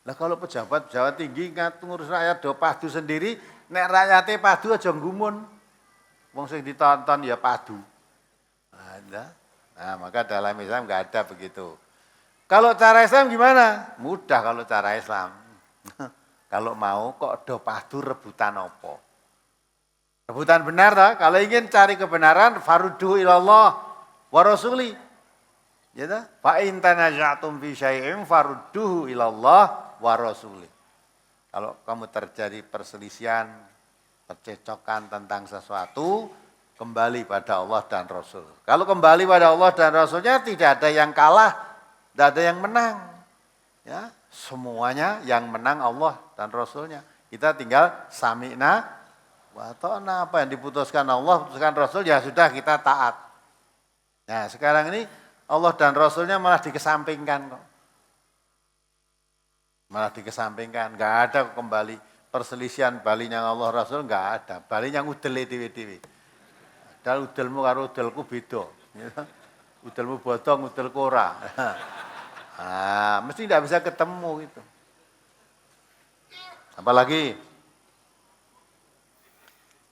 Lah kalau pejabat-pejabat tinggi ngurus rakyat do padu sendiri, nek rakyate padu aja nggumun. Wong sing ditonton ya padu. Nah, maka dalam Islam enggak ada begitu. Kalau cara Islam gimana? Mudah kalau cara Islam. Kalau mau kok do padu rebutan apa? Rebutan benar toh? Kalau ingin cari kebenaran farudhu ilallah wa rasuli. Ya toh? Fa in tanaza'tum fi syai'in farudduhu ilallah wa rasuli. Kalau kamu terjadi perselisihan, percecokan tentang sesuatu, kembali pada Allah dan Rasul. Kalau kembali pada Allah dan Rasulnya tidak ada yang kalah, tidak ada yang menang. Ya, semuanya yang menang Allah dan Rasulnya. Kita tinggal sami'na wa ta'na, apa yang diputuskan Allah, putuskan Rasul ya sudah kita taat. Nah sekarang ini Allah dan Rasulnya malah dikesampingkan kok. Malah dikesampingkan, enggak ada kembali perselisihan balinya Allah Rasul enggak ada. Balinya ngudel dewe-dewe. Dan udelmu karo udelku beda. Udelmu bodong, udelku ora. Nah, mesti enggak bisa ketemu gitu. Apalagi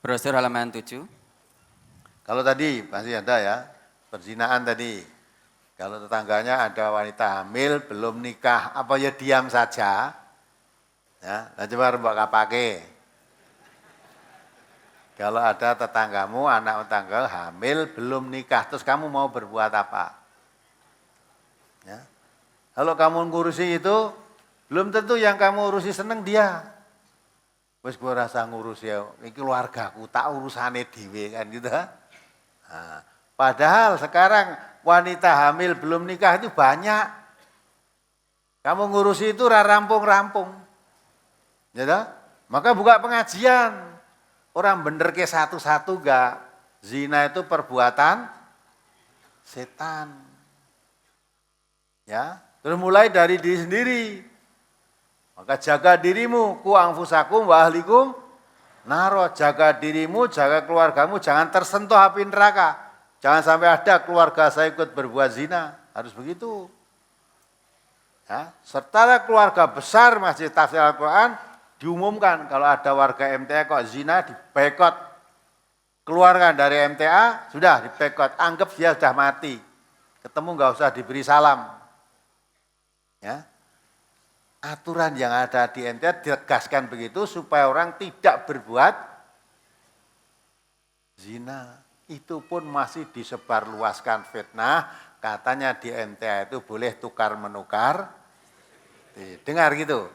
Brosur halaman 7. kalau tadi pasti ada ya, perzinaan tadi. Kalau tetangganya ada wanita hamil, belum nikah, apa ya diam saja. Ya, nah coba mbak kapake. Kalau ada tetanggamu, anak tetangga hamil, belum nikah, terus kamu mau berbuat apa? Ya. Kalau kamu ngurusi itu, belum tentu yang kamu urusi seneng dia. Wes gue rasa ngurus ya, ini keluargaku, tak urusane dhewe kan gitu. Nah, padahal sekarang wanita hamil belum nikah itu banyak. Kamu ngurusi itu rampung-rampung. Ya toh? Maka buka pengajian. Orang bener ke satu-satu enggak. Zina itu perbuatan setan. Ya, terus mulai dari diri sendiri. Maka jaga dirimu, ku anfusakum wa ahlikum naro, jaga dirimu, jaga keluargamu, jangan tersentuh api neraka. Jangan sampai ada keluarga saya ikut berbuat zina, harus begitu. Ya, serta keluarga besar Masjid Tafsir Al-Quran diumumkan kalau ada warga MTA kok zina dibekot, keluarkan dari MTA sudah dibekot, anggap dia sudah mati, ketemu nggak usah diberi salam. Ya, aturan yang ada di MTA ditegaskan begitu supaya orang tidak berbuat zina. Itu pun masih disebarluaskan fitnah, katanya di MTA itu boleh tukar-menukar. Dengar gitu.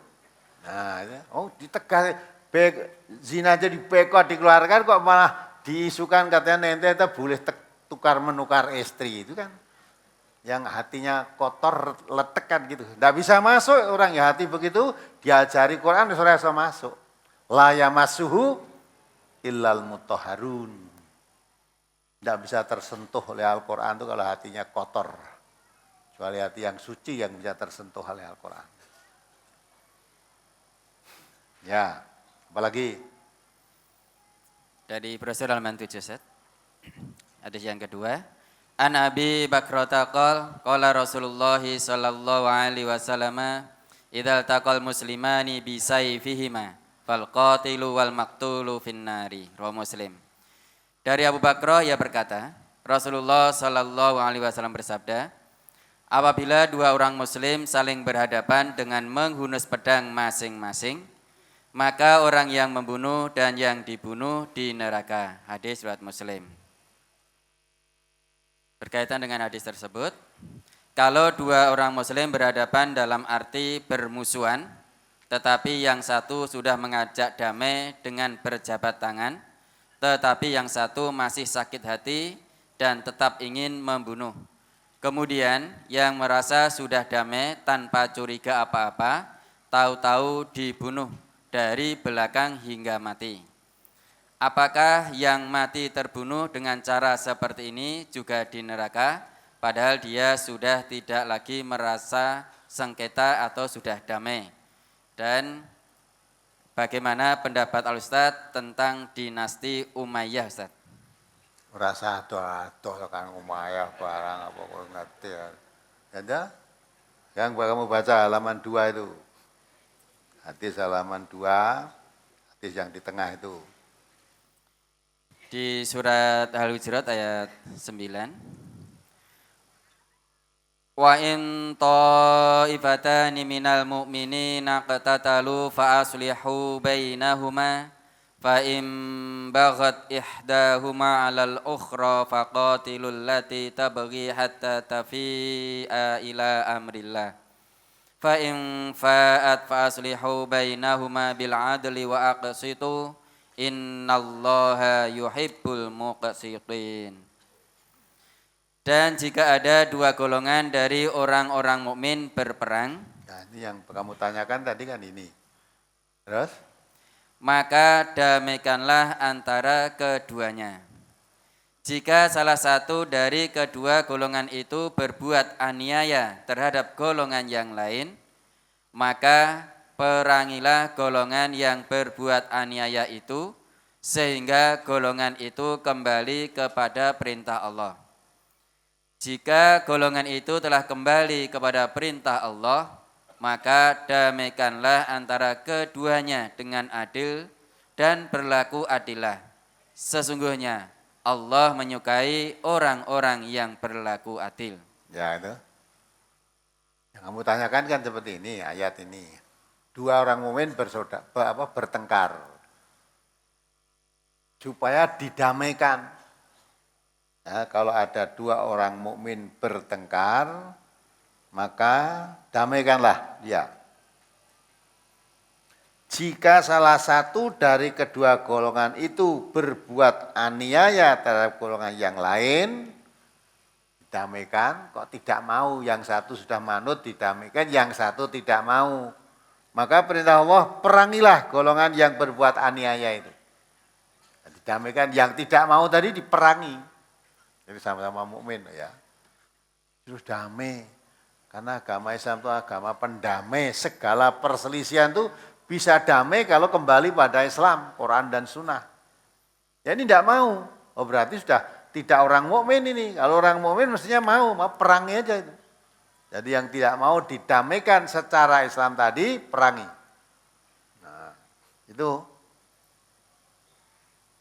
Nah, oh ditegas, zina aja dibekot, dikeluarkan kok malah diisukan katanya ente itu boleh tukar menukar istri itu kan. Yang hatinya kotor letekan gitu. Tidak bisa masuk orang yang hati begitu diajari Quran sudah bisa masuk. La yamassuhu illal mutahharun. Tidak bisa tersentuh oleh Al-Quran itu kalau hatinya kotor. Kecuali hati yang suci yang bisa tersentuh oleh Al-Quran. Ya, apalagi? Dari brosur halaman 7, Ustaz. Hadis yang kedua. An Abi Bakrata qala Rasulullah sallallahu alaihi wasallam idzal taqal muslimani bi sayfihima fal qatilu wal maqtulu finnari. Rawahu Muslim. Dari Abu Bakrah ia berkata, Rasulullah sallallahu alaihi wasallam bersabda, apabila dua orang muslim saling berhadapan dengan menghunus pedang masing-masing, maka orang yang membunuh dan yang dibunuh di neraka. Hadis riwayat Muslim. Berkaitan dengan hadis tersebut, kalau dua orang muslim berhadapan dalam arti bermusuhan, tetapi yang satu sudah mengajak damai dengan berjabat tangan, tetapi yang satu masih sakit hati dan tetap ingin membunuh. Kemudian yang merasa sudah damai tanpa curiga apa-apa, tahu-tahu dibunuh dari belakang hingga mati. Apakah yang mati terbunuh dengan cara seperti ini juga di neraka, padahal dia sudah tidak lagi merasa sengketa atau sudah damai? Dan bagaimana pendapat Al-Ustadz tentang dinasti Umayyah, Ustadz? Merasa adoh kan Umayyah barang apa kok ngerti ya. Ada? Yang kamu baca halaman 2 itu. Hadis halaman 2, hadis yang di tengah itu. Di surat Al-Hujurat ayat 9. Wa in ta'ifatani minal mu'minina qatatalu fa aslihu bainahuma fa in baghat ihdahuma 'alal ukhra faqatilul lati tabghi hatta tafi'a ila amrillah fa in fa'at fa aslihu bainahuma bil 'adli wa aqsitu innallaha yuhibbul muqsitin. Dan jika ada dua golongan dari orang-orang mukmin berperang, Nah, ini yang kamu tanyakan tadi kan ini. Terus? Maka damaikanlah antara keduanya. Jika salah satu dari kedua golongan itu berbuat aniaya terhadap golongan yang lain, maka perangilah golongan yang berbuat aniaya itu, sehingga golongan itu kembali kepada perintah Allah. Jika golongan itu telah kembali kepada perintah Allah, maka damaikanlah antara keduanya dengan adil dan berlaku adillah. Sesungguhnya Allah menyukai orang-orang yang berlaku adil. Ya itu. Yang kamu tanyakan kan seperti ini, ayat ini. Dua orang mukmin bertengkar supaya didamaikan. Nah, kalau ada dua orang mukmin bertengkar, maka damaikanlah dia. Jika salah satu dari kedua golongan itu berbuat aniaya terhadap golongan yang lain, didamaikan. Kok tidak mau, yang satu sudah manut didamaikan, yang satu tidak mau. Maka perintah Allah, perangilah golongan yang berbuat aniaya itu. Didamaikan, yang tidak mau tadi diperangi. Jadi sama-sama mukmin ya. Terus damai. Karena agama Islam itu agama pendamai. Segala perselisihan itu bisa damai kalau kembali pada Islam, Quran dan Sunnah. Ya ini tidak mau. Oh berarti sudah tidak orang mukmin ini. Kalau orang mukmin mestinya mau perangi aja itu. Jadi yang tidak mau didamaikan secara Islam tadi, perangi. Nah, itu.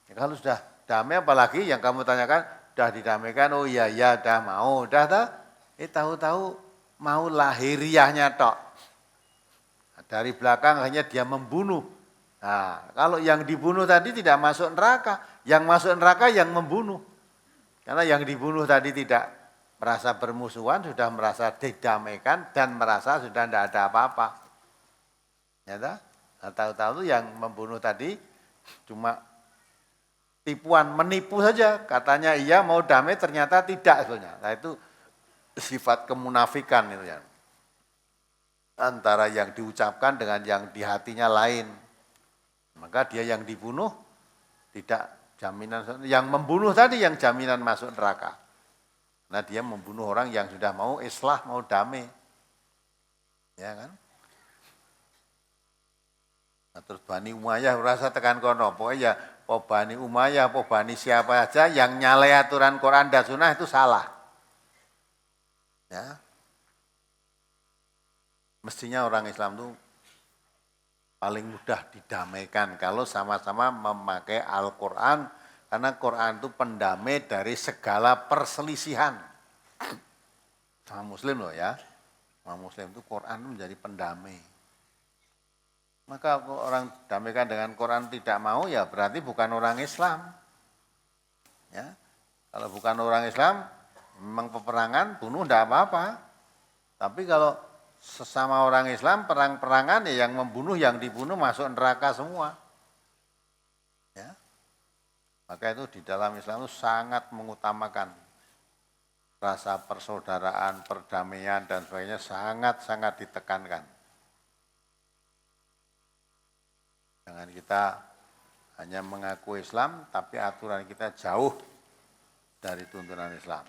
Ya, kalau sudah damai apalagi yang kamu tanyakan, sudah didamaikan, oh iya, sudah mau, sudah tak? Tahu-tahu mau lahiriahnya tok. Dari belakang hanya dia membunuh. Nah, kalau yang dibunuh tadi tidak masuk neraka, yang masuk neraka yang membunuh. Karena yang dibunuh tadi tidak merasa bermusuhan, sudah merasa didamaikan dan merasa sudah tidak ada apa-apa. Ya, nah, tahu-tahu yang membunuh tadi cuma tipuan, menipu saja. Katanya iya mau damai, ternyata tidak sebenarnya. Nah itu sifat kemunafikan itu ya. Antara yang diucapkan dengan yang di hatinya lain. Maka dia yang dibunuh tidak jaminan, yang membunuh tadi yang jaminan masuk neraka. Nah dia membunuh orang yang sudah mau islah, mau damai. Ya kan? Nah, terus Bani Umayyah rasa tekan kono, pokoknya ya po Bani Umayyah, po Bani siapa aja yang nyalai aturan Quran dan Sunnah itu salah. Ya. Mestinya orang Islam itu paling mudah didamaikan kalau sama-sama memakai Al-Quran, karena Quran itu pendamai dari segala perselisihan. Sama Muslim loh ya, sama Muslim itu Quran menjadi pendamai. Maka orang damaikan dengan Quran tidak mau ya berarti bukan orang Islam. Ya, kalau bukan orang Islam, memang peperangan, bunuh tidak apa-apa. Tapi kalau sesama orang Islam, perang-perangan ya yang membunuh, yang dibunuh masuk neraka semua. Ya. Maka itu di dalam Islam itu sangat mengutamakan rasa persaudaraan, perdamaian dan sebagainya sangat-sangat ditekankan. Jangan kita hanya mengaku Islam, tapi aturan kita jauh dari tuntunan Islam.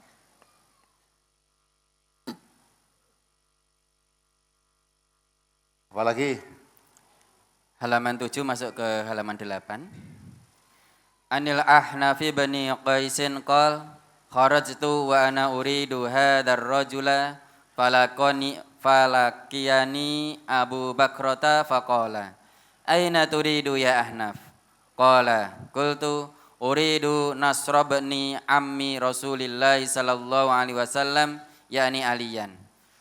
Apalagi? Halaman 7 masuk ke halaman 8. Anil Ahnafi bani Qaisin qol kharajtu wa ana uridu hadzal rajula falakiyani Abu Bakrata faqala aina turidu ya Ahnaf? Qala qultu uridu Nasra bani ammi Rasulillah sallallahu alaihi wasallam yakni Aliyan.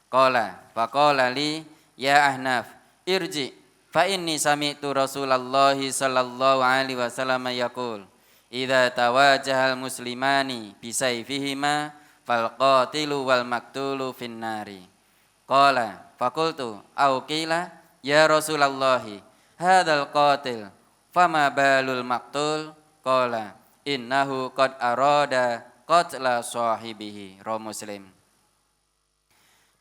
Qala faqala li ya Ahnaf irji fa inni sami'tu Rasulullah sallallahu alaihi wasallam yaqul idza tawajjahal muslimani bisayfihima fal qatilu wal maktulu finnari. Qala faqultu au qila ya Rasulullah hadzal qatil fama balul maktul? Qala innahu qad arada qatla sahibihi. Rawi Muslim.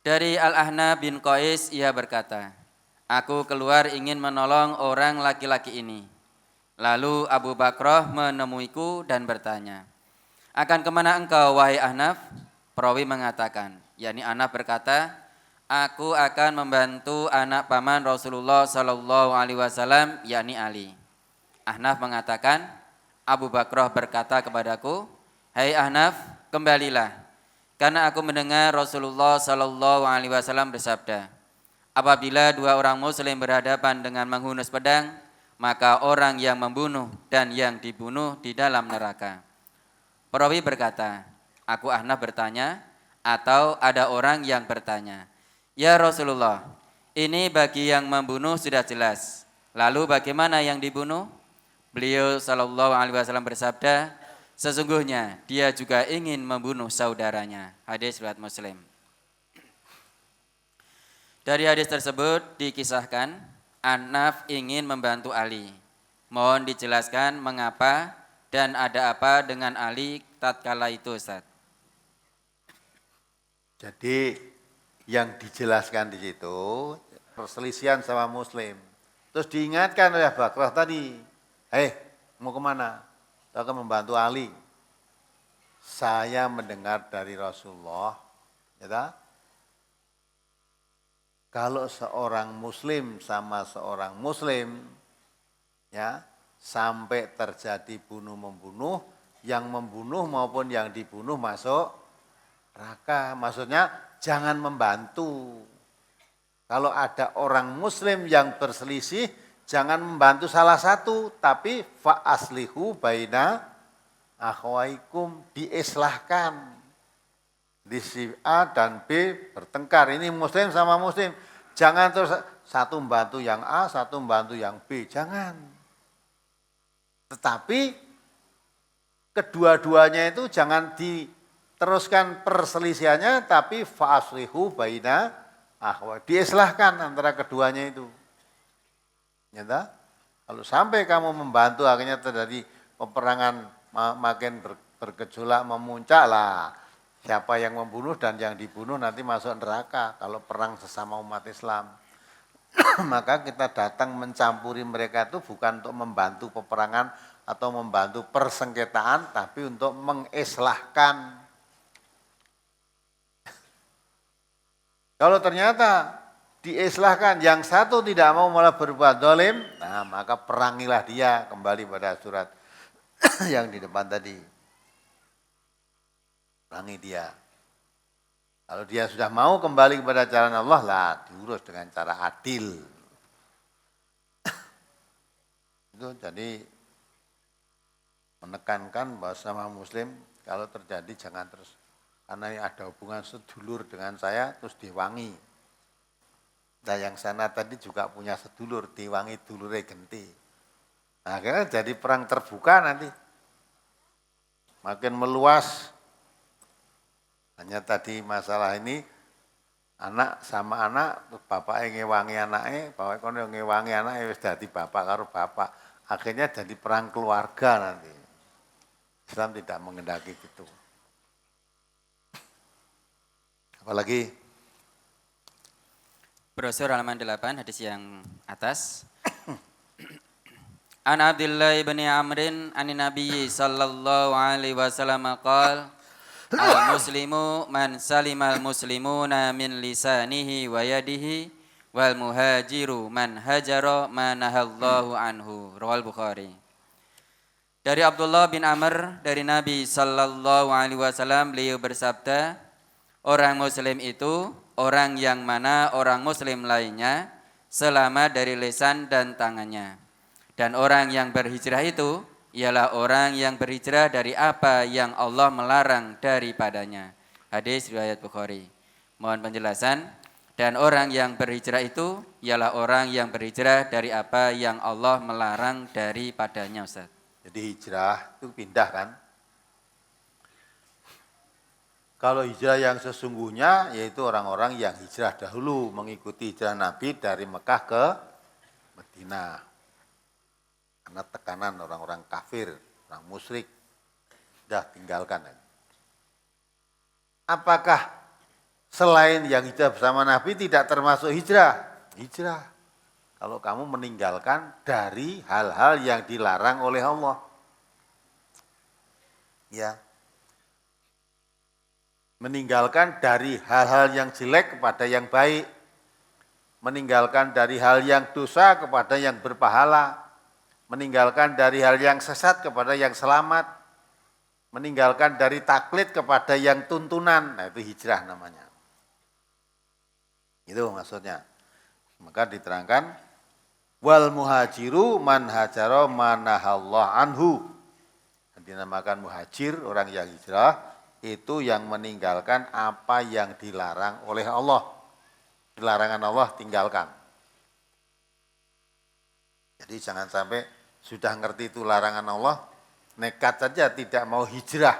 Dari Al-Ahnaf bin Qais ia berkata, aku keluar ingin menolong orang laki-laki ini. Lalu Abu Bakrah menemuiku dan bertanya, akan kemana engkau wahai Ahnaf? Perawi mengatakan, yakni Ahnaf berkata, aku akan membantu anak paman Rasulullah sallallahu alaihi wasallam yakni Ali. Ahnaf mengatakan, Abu Bakrah berkata kepadaku, hai Ahnaf, kembalilah, karena aku mendengar Rasulullah sallallahu alaihi wasallam bersabda, apabila dua orang muslim berhadapan dengan menghunus pedang, maka orang yang membunuh dan yang dibunuh di dalam neraka. Perawi berkata, aku Ahnaf bertanya, atau ada orang yang bertanya, ya Rasulullah, ini bagi yang membunuh sudah jelas. Lalu bagaimana yang dibunuh? Beliau sallallahu alaihi wasallam bersabda, sesungguhnya dia juga ingin membunuh saudaranya. Hadis riwayat Muslim. Dari hadis tersebut dikisahkan Ahnaf ingin membantu Ali. Mohon dijelaskan mengapa dan ada apa dengan Ali tatkala itu, Ustaz. Jadi yang dijelaskan di situ perselisihan sama Muslim. Terus diingatkan oleh Bakrah tadi, mau kemana? Saya akan membantu Ali. Saya mendengar dari Rasulullah, ya, kalau seorang Muslim sama seorang Muslim, ya, sampai terjadi bunuh-membunuh, yang membunuh maupun yang dibunuh masuk neraka. Maksudnya jangan membantu. Kalau ada orang Muslim yang berselisih, jangan membantu salah satu, tapi fa aslihu baina akhwaikum, diislahkan. Di si A dan B bertengkar, ini Muslim sama Muslim. Jangan terus satu membantu yang A, satu membantu yang B, jangan. Tetapi kedua-duanya itu jangan diteruskan perselisihannya, tapi fa aslihu baina akhwaikum, diislahkan antara keduanya itu. Nyata? Kalau sampai kamu membantu akhirnya terjadi peperangan makin bergejolak memuncak lah. Siapa yang membunuh dan yang dibunuh nanti masuk neraka kalau perang sesama umat Islam. Maka kita datang mencampuri mereka itu bukan untuk membantu peperangan atau membantu persengketaan, tapi untuk mengislahkan. Kalau ternyata diislahkan, yang satu tidak mau malah berbuat zalim, nah maka perangilah dia, kembali pada surat yang di depan tadi. Perangi dia. Kalau dia sudah mau kembali kepada jalan Allah lah, diurus dengan cara adil. Itu jadi menekankan bahwa sama muslim kalau terjadi jangan terus, karena ini ada hubungan sedulur dengan saya terus diwangi. Nah yang sana tadi juga punya sedulur, diwangi dulure genti. Nah akhirnya jadi perang terbuka nanti. Makin meluas. Hanya tadi masalah ini, anak sama anak, bapak ngewangi anaknya, bapak kono ngewangi anaknya, wis dadi bapak karo bapak. Akhirnya jadi perang keluarga nanti. Islam tidak mengendaki gitu. Apalagi Brosur halaman 8 hadis yang atas. An Abdullah bin Amrin an Nabi sallallahu alaihi wasallam qala al-muslimu man salimal muslimuna min lisanihi wa yadihi wal muhajiru man hajara ma nahallahu anhu. Rawal Bukhari. Dari Abdullah bin Amr dari Nabi sallallahu alaihi wasallam, beliau bersabda, orang muslim itu orang yang mana orang muslim lainnya selamat dari lisan dan tangannya. Dan orang yang berhijrah itu ialah orang yang berhijrah dari apa yang Allah melarang daripadanya. Hadis riwayat Bukhari. Mohon penjelasan. Dan orang yang berhijrah itu ialah orang yang berhijrah dari apa yang Allah melarang daripadanya, Ustaz. jadi hijrah itu pindah kan. Kalau hijrah yang sesungguhnya yaitu orang-orang yang hijrah dahulu mengikuti hijrah Nabi dari Mekah ke Madinah. Karena tekanan orang-orang kafir, orang musyrik, sudah tinggalkan. Apakah selain yang hijrah bersama Nabi tidak termasuk hijrah? Hijrah. Kalau kamu meninggalkan dari hal-hal yang dilarang oleh Allah. Ya. Meninggalkan dari hal-hal yang jelek kepada yang baik. Meninggalkan dari hal yang dosa kepada yang berpahala. Meninggalkan dari hal yang sesat kepada yang selamat, meninggalkan dari taklid kepada yang tuntunan, nah itu hijrah namanya. Itu maksudnya. Maka diterangkan, wal muhajiru man hajara manahallah anhu. Dinamakan muhajir, orang yang hijrah, itu yang meninggalkan apa yang dilarang oleh Allah. Larangan Allah tinggalkan. Jadi jangan sampai sudah ngerti itu larangan Allah, nekat saja tidak mau hijrah,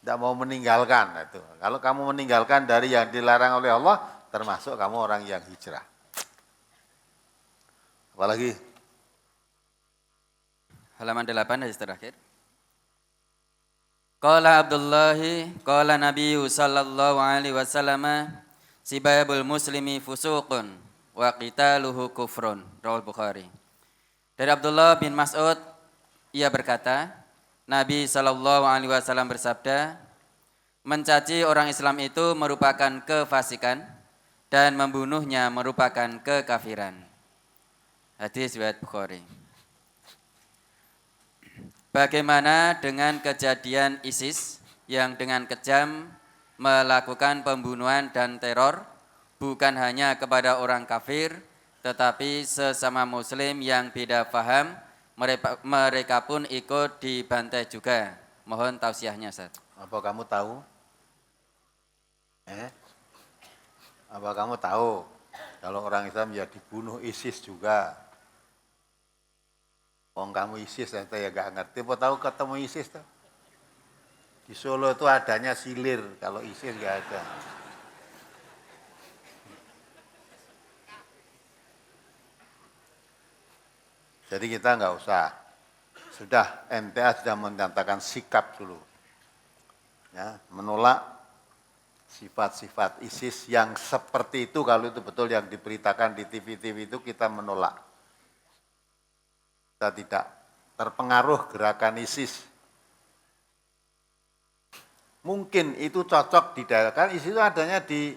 tidak mau meninggalkan. Nah, itu. Kalau kamu meninggalkan dari yang dilarang oleh Allah, termasuk kamu orang yang hijrah. Apalagi? Halaman 8 hadis terakhir. Qala Abdullahi, qala Nabi sallallahu alaihi wasallam, sibabul muslimi fusuqun wa qitaluhu kufrun. Rawal Bukhari. Dari Abdullah bin Mas'ud, ia berkata, Nabi sallallahu alaihi wasallam bersabda, mencaci orang Islam itu merupakan kefasikan dan membunuhnya merupakan kekafiran. Hadis riwayat Bukhari. Bagaimana dengan kejadian ISIS yang dengan kejam melakukan pembunuhan dan teror bukan hanya kepada orang kafir, tetapi sesama muslim yang beda paham, mereka pun ikut dibantai juga. Mohon tausiahnya, Ustaz. Apa kamu tahu? Apa kamu tahu kalau orang Islam ya dibunuh ISIS juga? Wong kamu ISIS saya ya gak ngerti. Apa tahu ketemu ISIS tuh? Di Solo itu adanya silir, kalau ISIS gak ada. Jadi kita nggak usah sudah MTA sudah menyatakan sikap dulu. Ya, menolak sifat-sifat ISIS yang seperti itu, kalau itu betul yang diberitakan di TV-TV itu, kita menolak. Kita tidak terpengaruh gerakan ISIS. Mungkin itu cocok di daerah, kan ISIS itu adanya di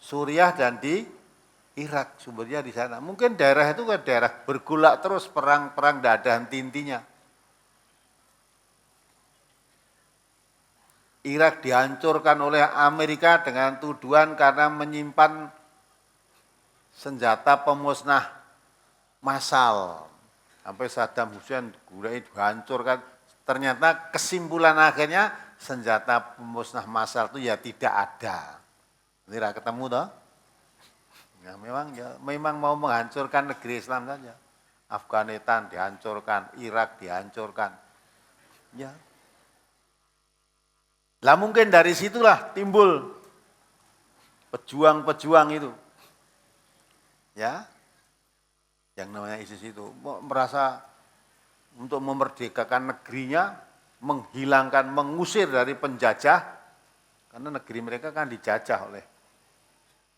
Suriah dan di Irak, sumbernya di sana. Mungkin daerah itu kan daerah bergulak terus, perang-perang tidak ada henti-hentinya. Irak dihancurkan oleh Amerika dengan tuduhan karena menyimpan senjata pemusnah massal. Sampai Saddam Hussein dihancurkan. Ternyata kesimpulan akhirnya senjata pemusnah massal itu ya tidak ada. Ini ketemu toh? Ya, memang mau menghancurkan negeri Islam saja. Afghanistan dihancurkan, Irak dihancurkan. Ya. Lah mungkin dari situlah timbul pejuang-pejuang itu. Ya. Yang namanya ISIS itu merasa untuk memerdekakan negerinya, menghilangkan, mengusir dari penjajah, karena negeri mereka kan dijajah oleh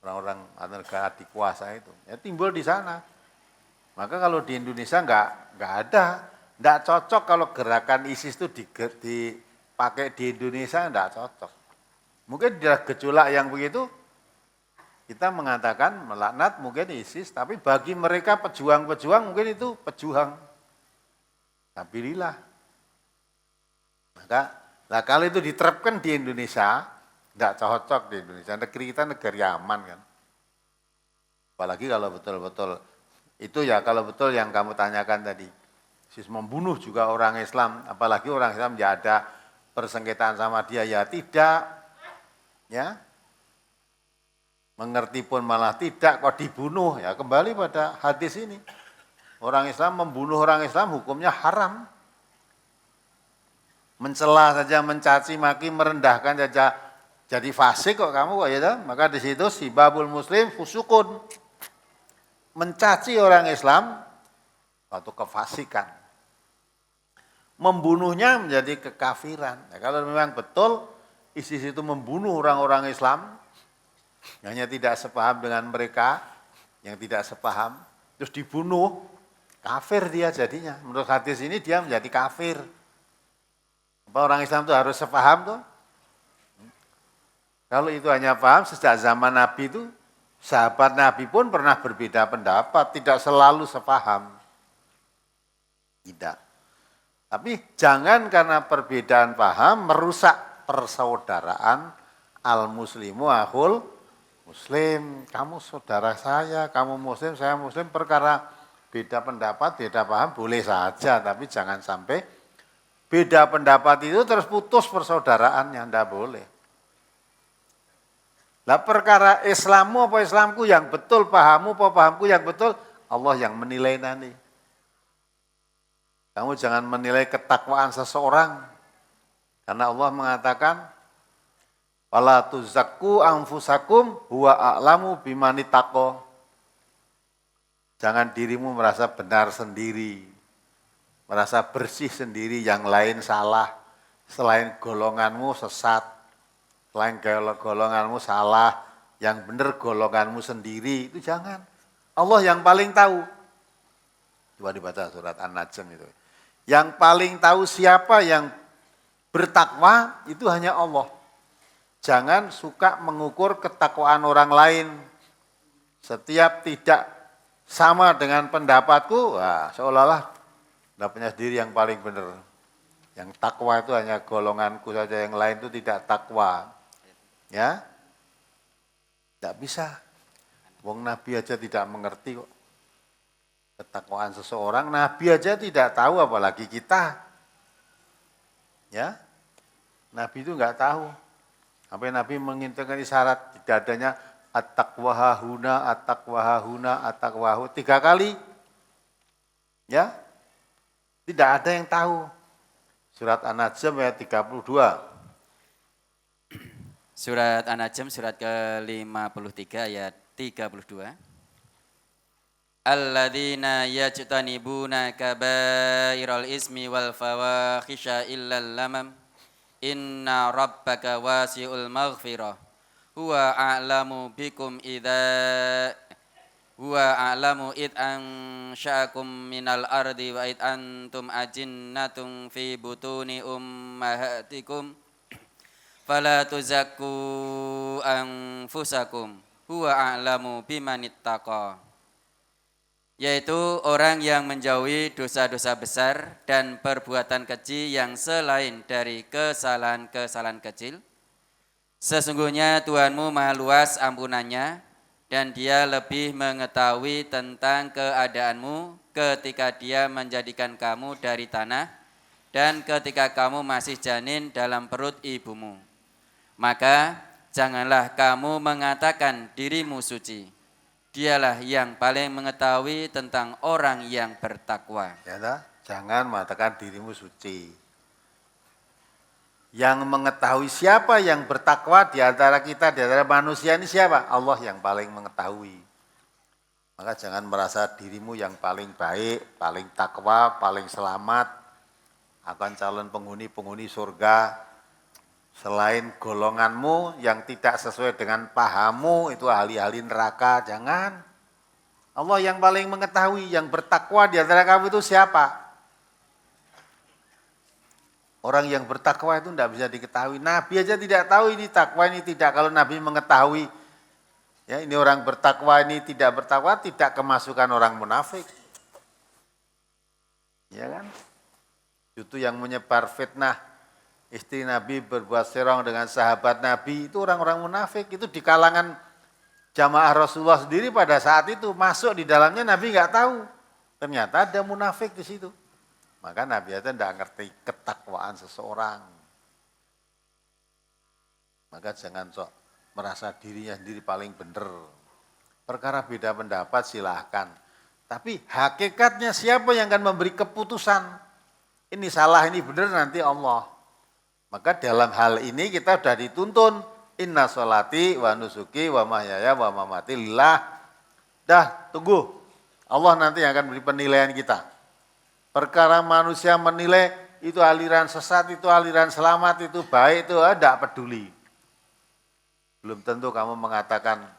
orang-orang negara dikuasa itu. Ya timbul di sana. Maka kalau di Indonesia enggak ada, enggak cocok kalau gerakan ISIS itu dipakai di Indonesia, enggak cocok. Mungkin di gejolak yang begitu kita mengatakan melaknat mungkin ISIS, tapi bagi mereka pejuang-pejuang mungkin itu pejuang. Alhamdulillah. Maka lah kalau itu diterapkan di Indonesia, enggak cocok di Indonesia. Negeri kita negeri aman kan. Apalagi kalau betul-betul itu ya, kalau betul yang kamu tanyakan tadi, ISIS membunuh juga orang Islam, apalagi orang Islam ya ada persengketaan sama dia, ya tidak, ya, mengerti pun malah tidak, kok dibunuh, ya kembali pada hadis ini, orang Islam membunuh orang Islam hukumnya haram, mencela saja, mencaci maki, merendahkan saja, jadi fasik kok kamu kok ya, maka di situ sibabul muslim fusukun. Mencaci orang Islam suatu kefasikan. Membunuhnya menjadi kekafiran. Ya, kalau memang betul ISIS itu membunuh orang-orang Islam, hanya tidak sepaham dengan mereka, yang tidak sepaham, terus dibunuh, kafir dia jadinya. Menurut hadis ini dia menjadi kafir. Apa orang Islam itu harus sepaham tuh? Kalau itu hanya paham, sejak zaman Nabi itu, sahabat Nabi pun pernah berbeda pendapat, tidak selalu sepaham. Tidak. Tapi jangan karena perbedaan paham merusak persaudaraan al-muslimu akhul muslim. Kamu saudara saya, kamu muslim, saya muslim, perkara beda pendapat, beda paham boleh saja, tapi jangan sampai beda pendapat itu terus putus persaudaraannya, tidak boleh. Lah perkara Islammu apa Islamku yang betul, pahammu apa pahamku yang betul, Allah yang menilai nanti. Kamu jangan menilai ketakwaan seseorang. Karena Allah mengatakan, wala tuzakku anfusakum huwa a'lamu bimani taqwa. Jangan dirimu merasa benar sendiri, merasa bersih sendiri, yang lain salah, selain golonganmu sesat. Selain golonganmu salah, yang benar golonganmu sendiri, itu jangan. Allah yang paling tahu. Coba dibaca surat An-Najm itu. Yang paling tahu siapa yang bertakwa, itu hanya Allah. Jangan suka mengukur ketakwaan orang lain. Setiap tidak sama dengan pendapatku, wah, seolah-olah pendapatnya sendiri yang paling benar. Yang takwa itu hanya golonganku saja, yang lain itu tidak takwa. Ya, tidak bisa. Wong Nabi aja tidak mengerti kok ketakwaan seseorang. Nabi aja tidak tahu, apalagi kita. Ya, Nabi itu nggak tahu. Sampai Nabi menginginkan syarat tidak adanya at-taqwa hahuna, at-taqwa hahuna, at-taqwa hu 3 kali. Ya, tidak ada yang tahu. Surat An-Najm ayat 32. Surat An-Najm surat ke-53 ayat 32. alladzina yajtanibuna kabairal ismi wal fawahisha illal lamam inna rabbaka wasi'ul maghfirah huwa a'lamu bikum id ansha'akum minal ardi wa id antum ajinnatun fi butuni ummahatikum fala tuzakku anfusakum huwa a'lamu bimanittaqa. Yaitu orang yang menjauhi dosa-dosa besar dan perbuatan keji yang selain dari kesalahan-kesalahan kecil. Sesungguhnya Tuhanmu maha luas ampunannya dan dia lebih mengetahui tentang keadaanmu ketika dia menjadikan kamu dari tanah dan ketika kamu masih janin dalam perut ibumu. Maka janganlah kamu mengatakan dirimu suci. Dialah yang paling mengetahui tentang orang yang bertakwa. Ya, jangan mengatakan dirimu suci. Yang mengetahui siapa yang bertakwa di antara kita, di antara manusia ini siapa? Allah yang paling mengetahui. Maka jangan merasa dirimu yang paling baik, paling takwa, paling selamat, akan calon penghuni surga. Selain golonganmu yang tidak sesuai dengan pahammu, itu ahli-ahli neraka, jangan. Allah yang paling mengetahui, yang bertakwa di antara kamu itu siapa? Orang yang bertakwa itu tidak bisa diketahui. Nabi aja tidak tahu ini takwa, ini tidak. Kalau Nabi mengetahui, ya ini orang bertakwa, ini tidak bertakwa, tidak kemasukan orang munafik. Ya kan? Itu yang menyebar fitnah. Istri Nabi berbuat serong dengan sahabat Nabi, itu orang-orang munafik. Itu di kalangan jamaah Rasulullah sendiri pada saat itu masuk di dalamnya Nabi nggak tahu. Ternyata ada munafik di situ. Maka Nabi itu tidak ngerti ketakwaan seseorang. Maka jangan sok merasa dirinya sendiri paling benar. Perkara beda pendapat silahkan. Tapi hakikatnya siapa yang akan memberi keputusan? Ini salah, ini benar, nanti Allah. Maka dalam hal ini kita sudah dituntun inna sholati wa nusuki wa mahyaya wa mamati lillah. Dah, tunggu. Allah nanti yang akan beri penilaian kita. Perkara manusia menilai itu aliran sesat, itu aliran selamat, itu baik, itu tidak peduli. Belum tentu kamu mengatakan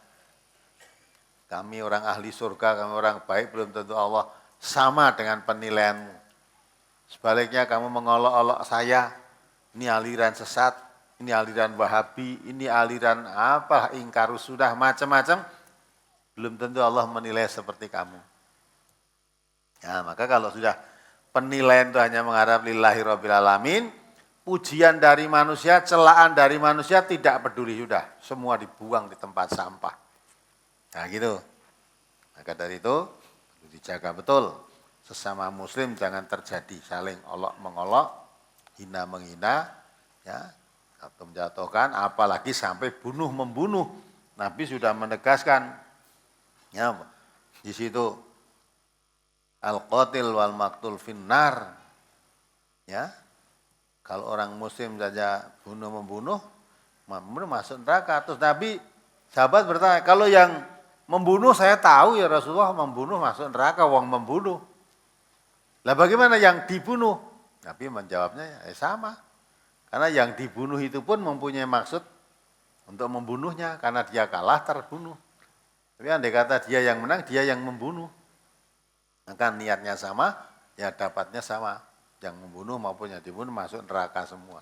kami orang ahli surga, kami orang baik, belum tentu Allah sama dengan penilaianmu. Sebaliknya kamu mengolok-olok saya, ini aliran sesat, ini aliran Wahabi, ini aliran apa, ingkarus sudah macam-macam, belum tentu Allah menilai seperti kamu. Nah, maka kalau sudah penilaian itu hanya mengharap lillahi rabbil alamin, pujian dari manusia, celaan dari manusia tidak peduli sudah, semua dibuang di tempat sampah. Nah gitu. Maka dari itu dijaga betul. Sesama muslim jangan terjadi saling olok mengolok, hina menghina, ya, atau menjatuhkan, apalagi sampai bunuh membunuh. Nabi sudah menegaskan, ya, di situ al-qatil wal maqtul finnar, ya, kalau orang muslim saja bunuh membunuh masuk neraka. Terus Nabi, sahabat bertanya, kalau yang membunuh saya tahu ya Rasulullah, membunuh masuk neraka, wong membunuh. Lah bagaimana yang dibunuh? Nabi menjawabnya ya sama. Karena yang dibunuh itu pun mempunyai maksud untuk membunuhnya. Karena dia kalah terbunuh. Tapi andai kata dia yang menang, dia yang membunuh. Maka niatnya sama, ya dapatnya sama. Yang membunuh maupun yang dibunuh masuk neraka semua.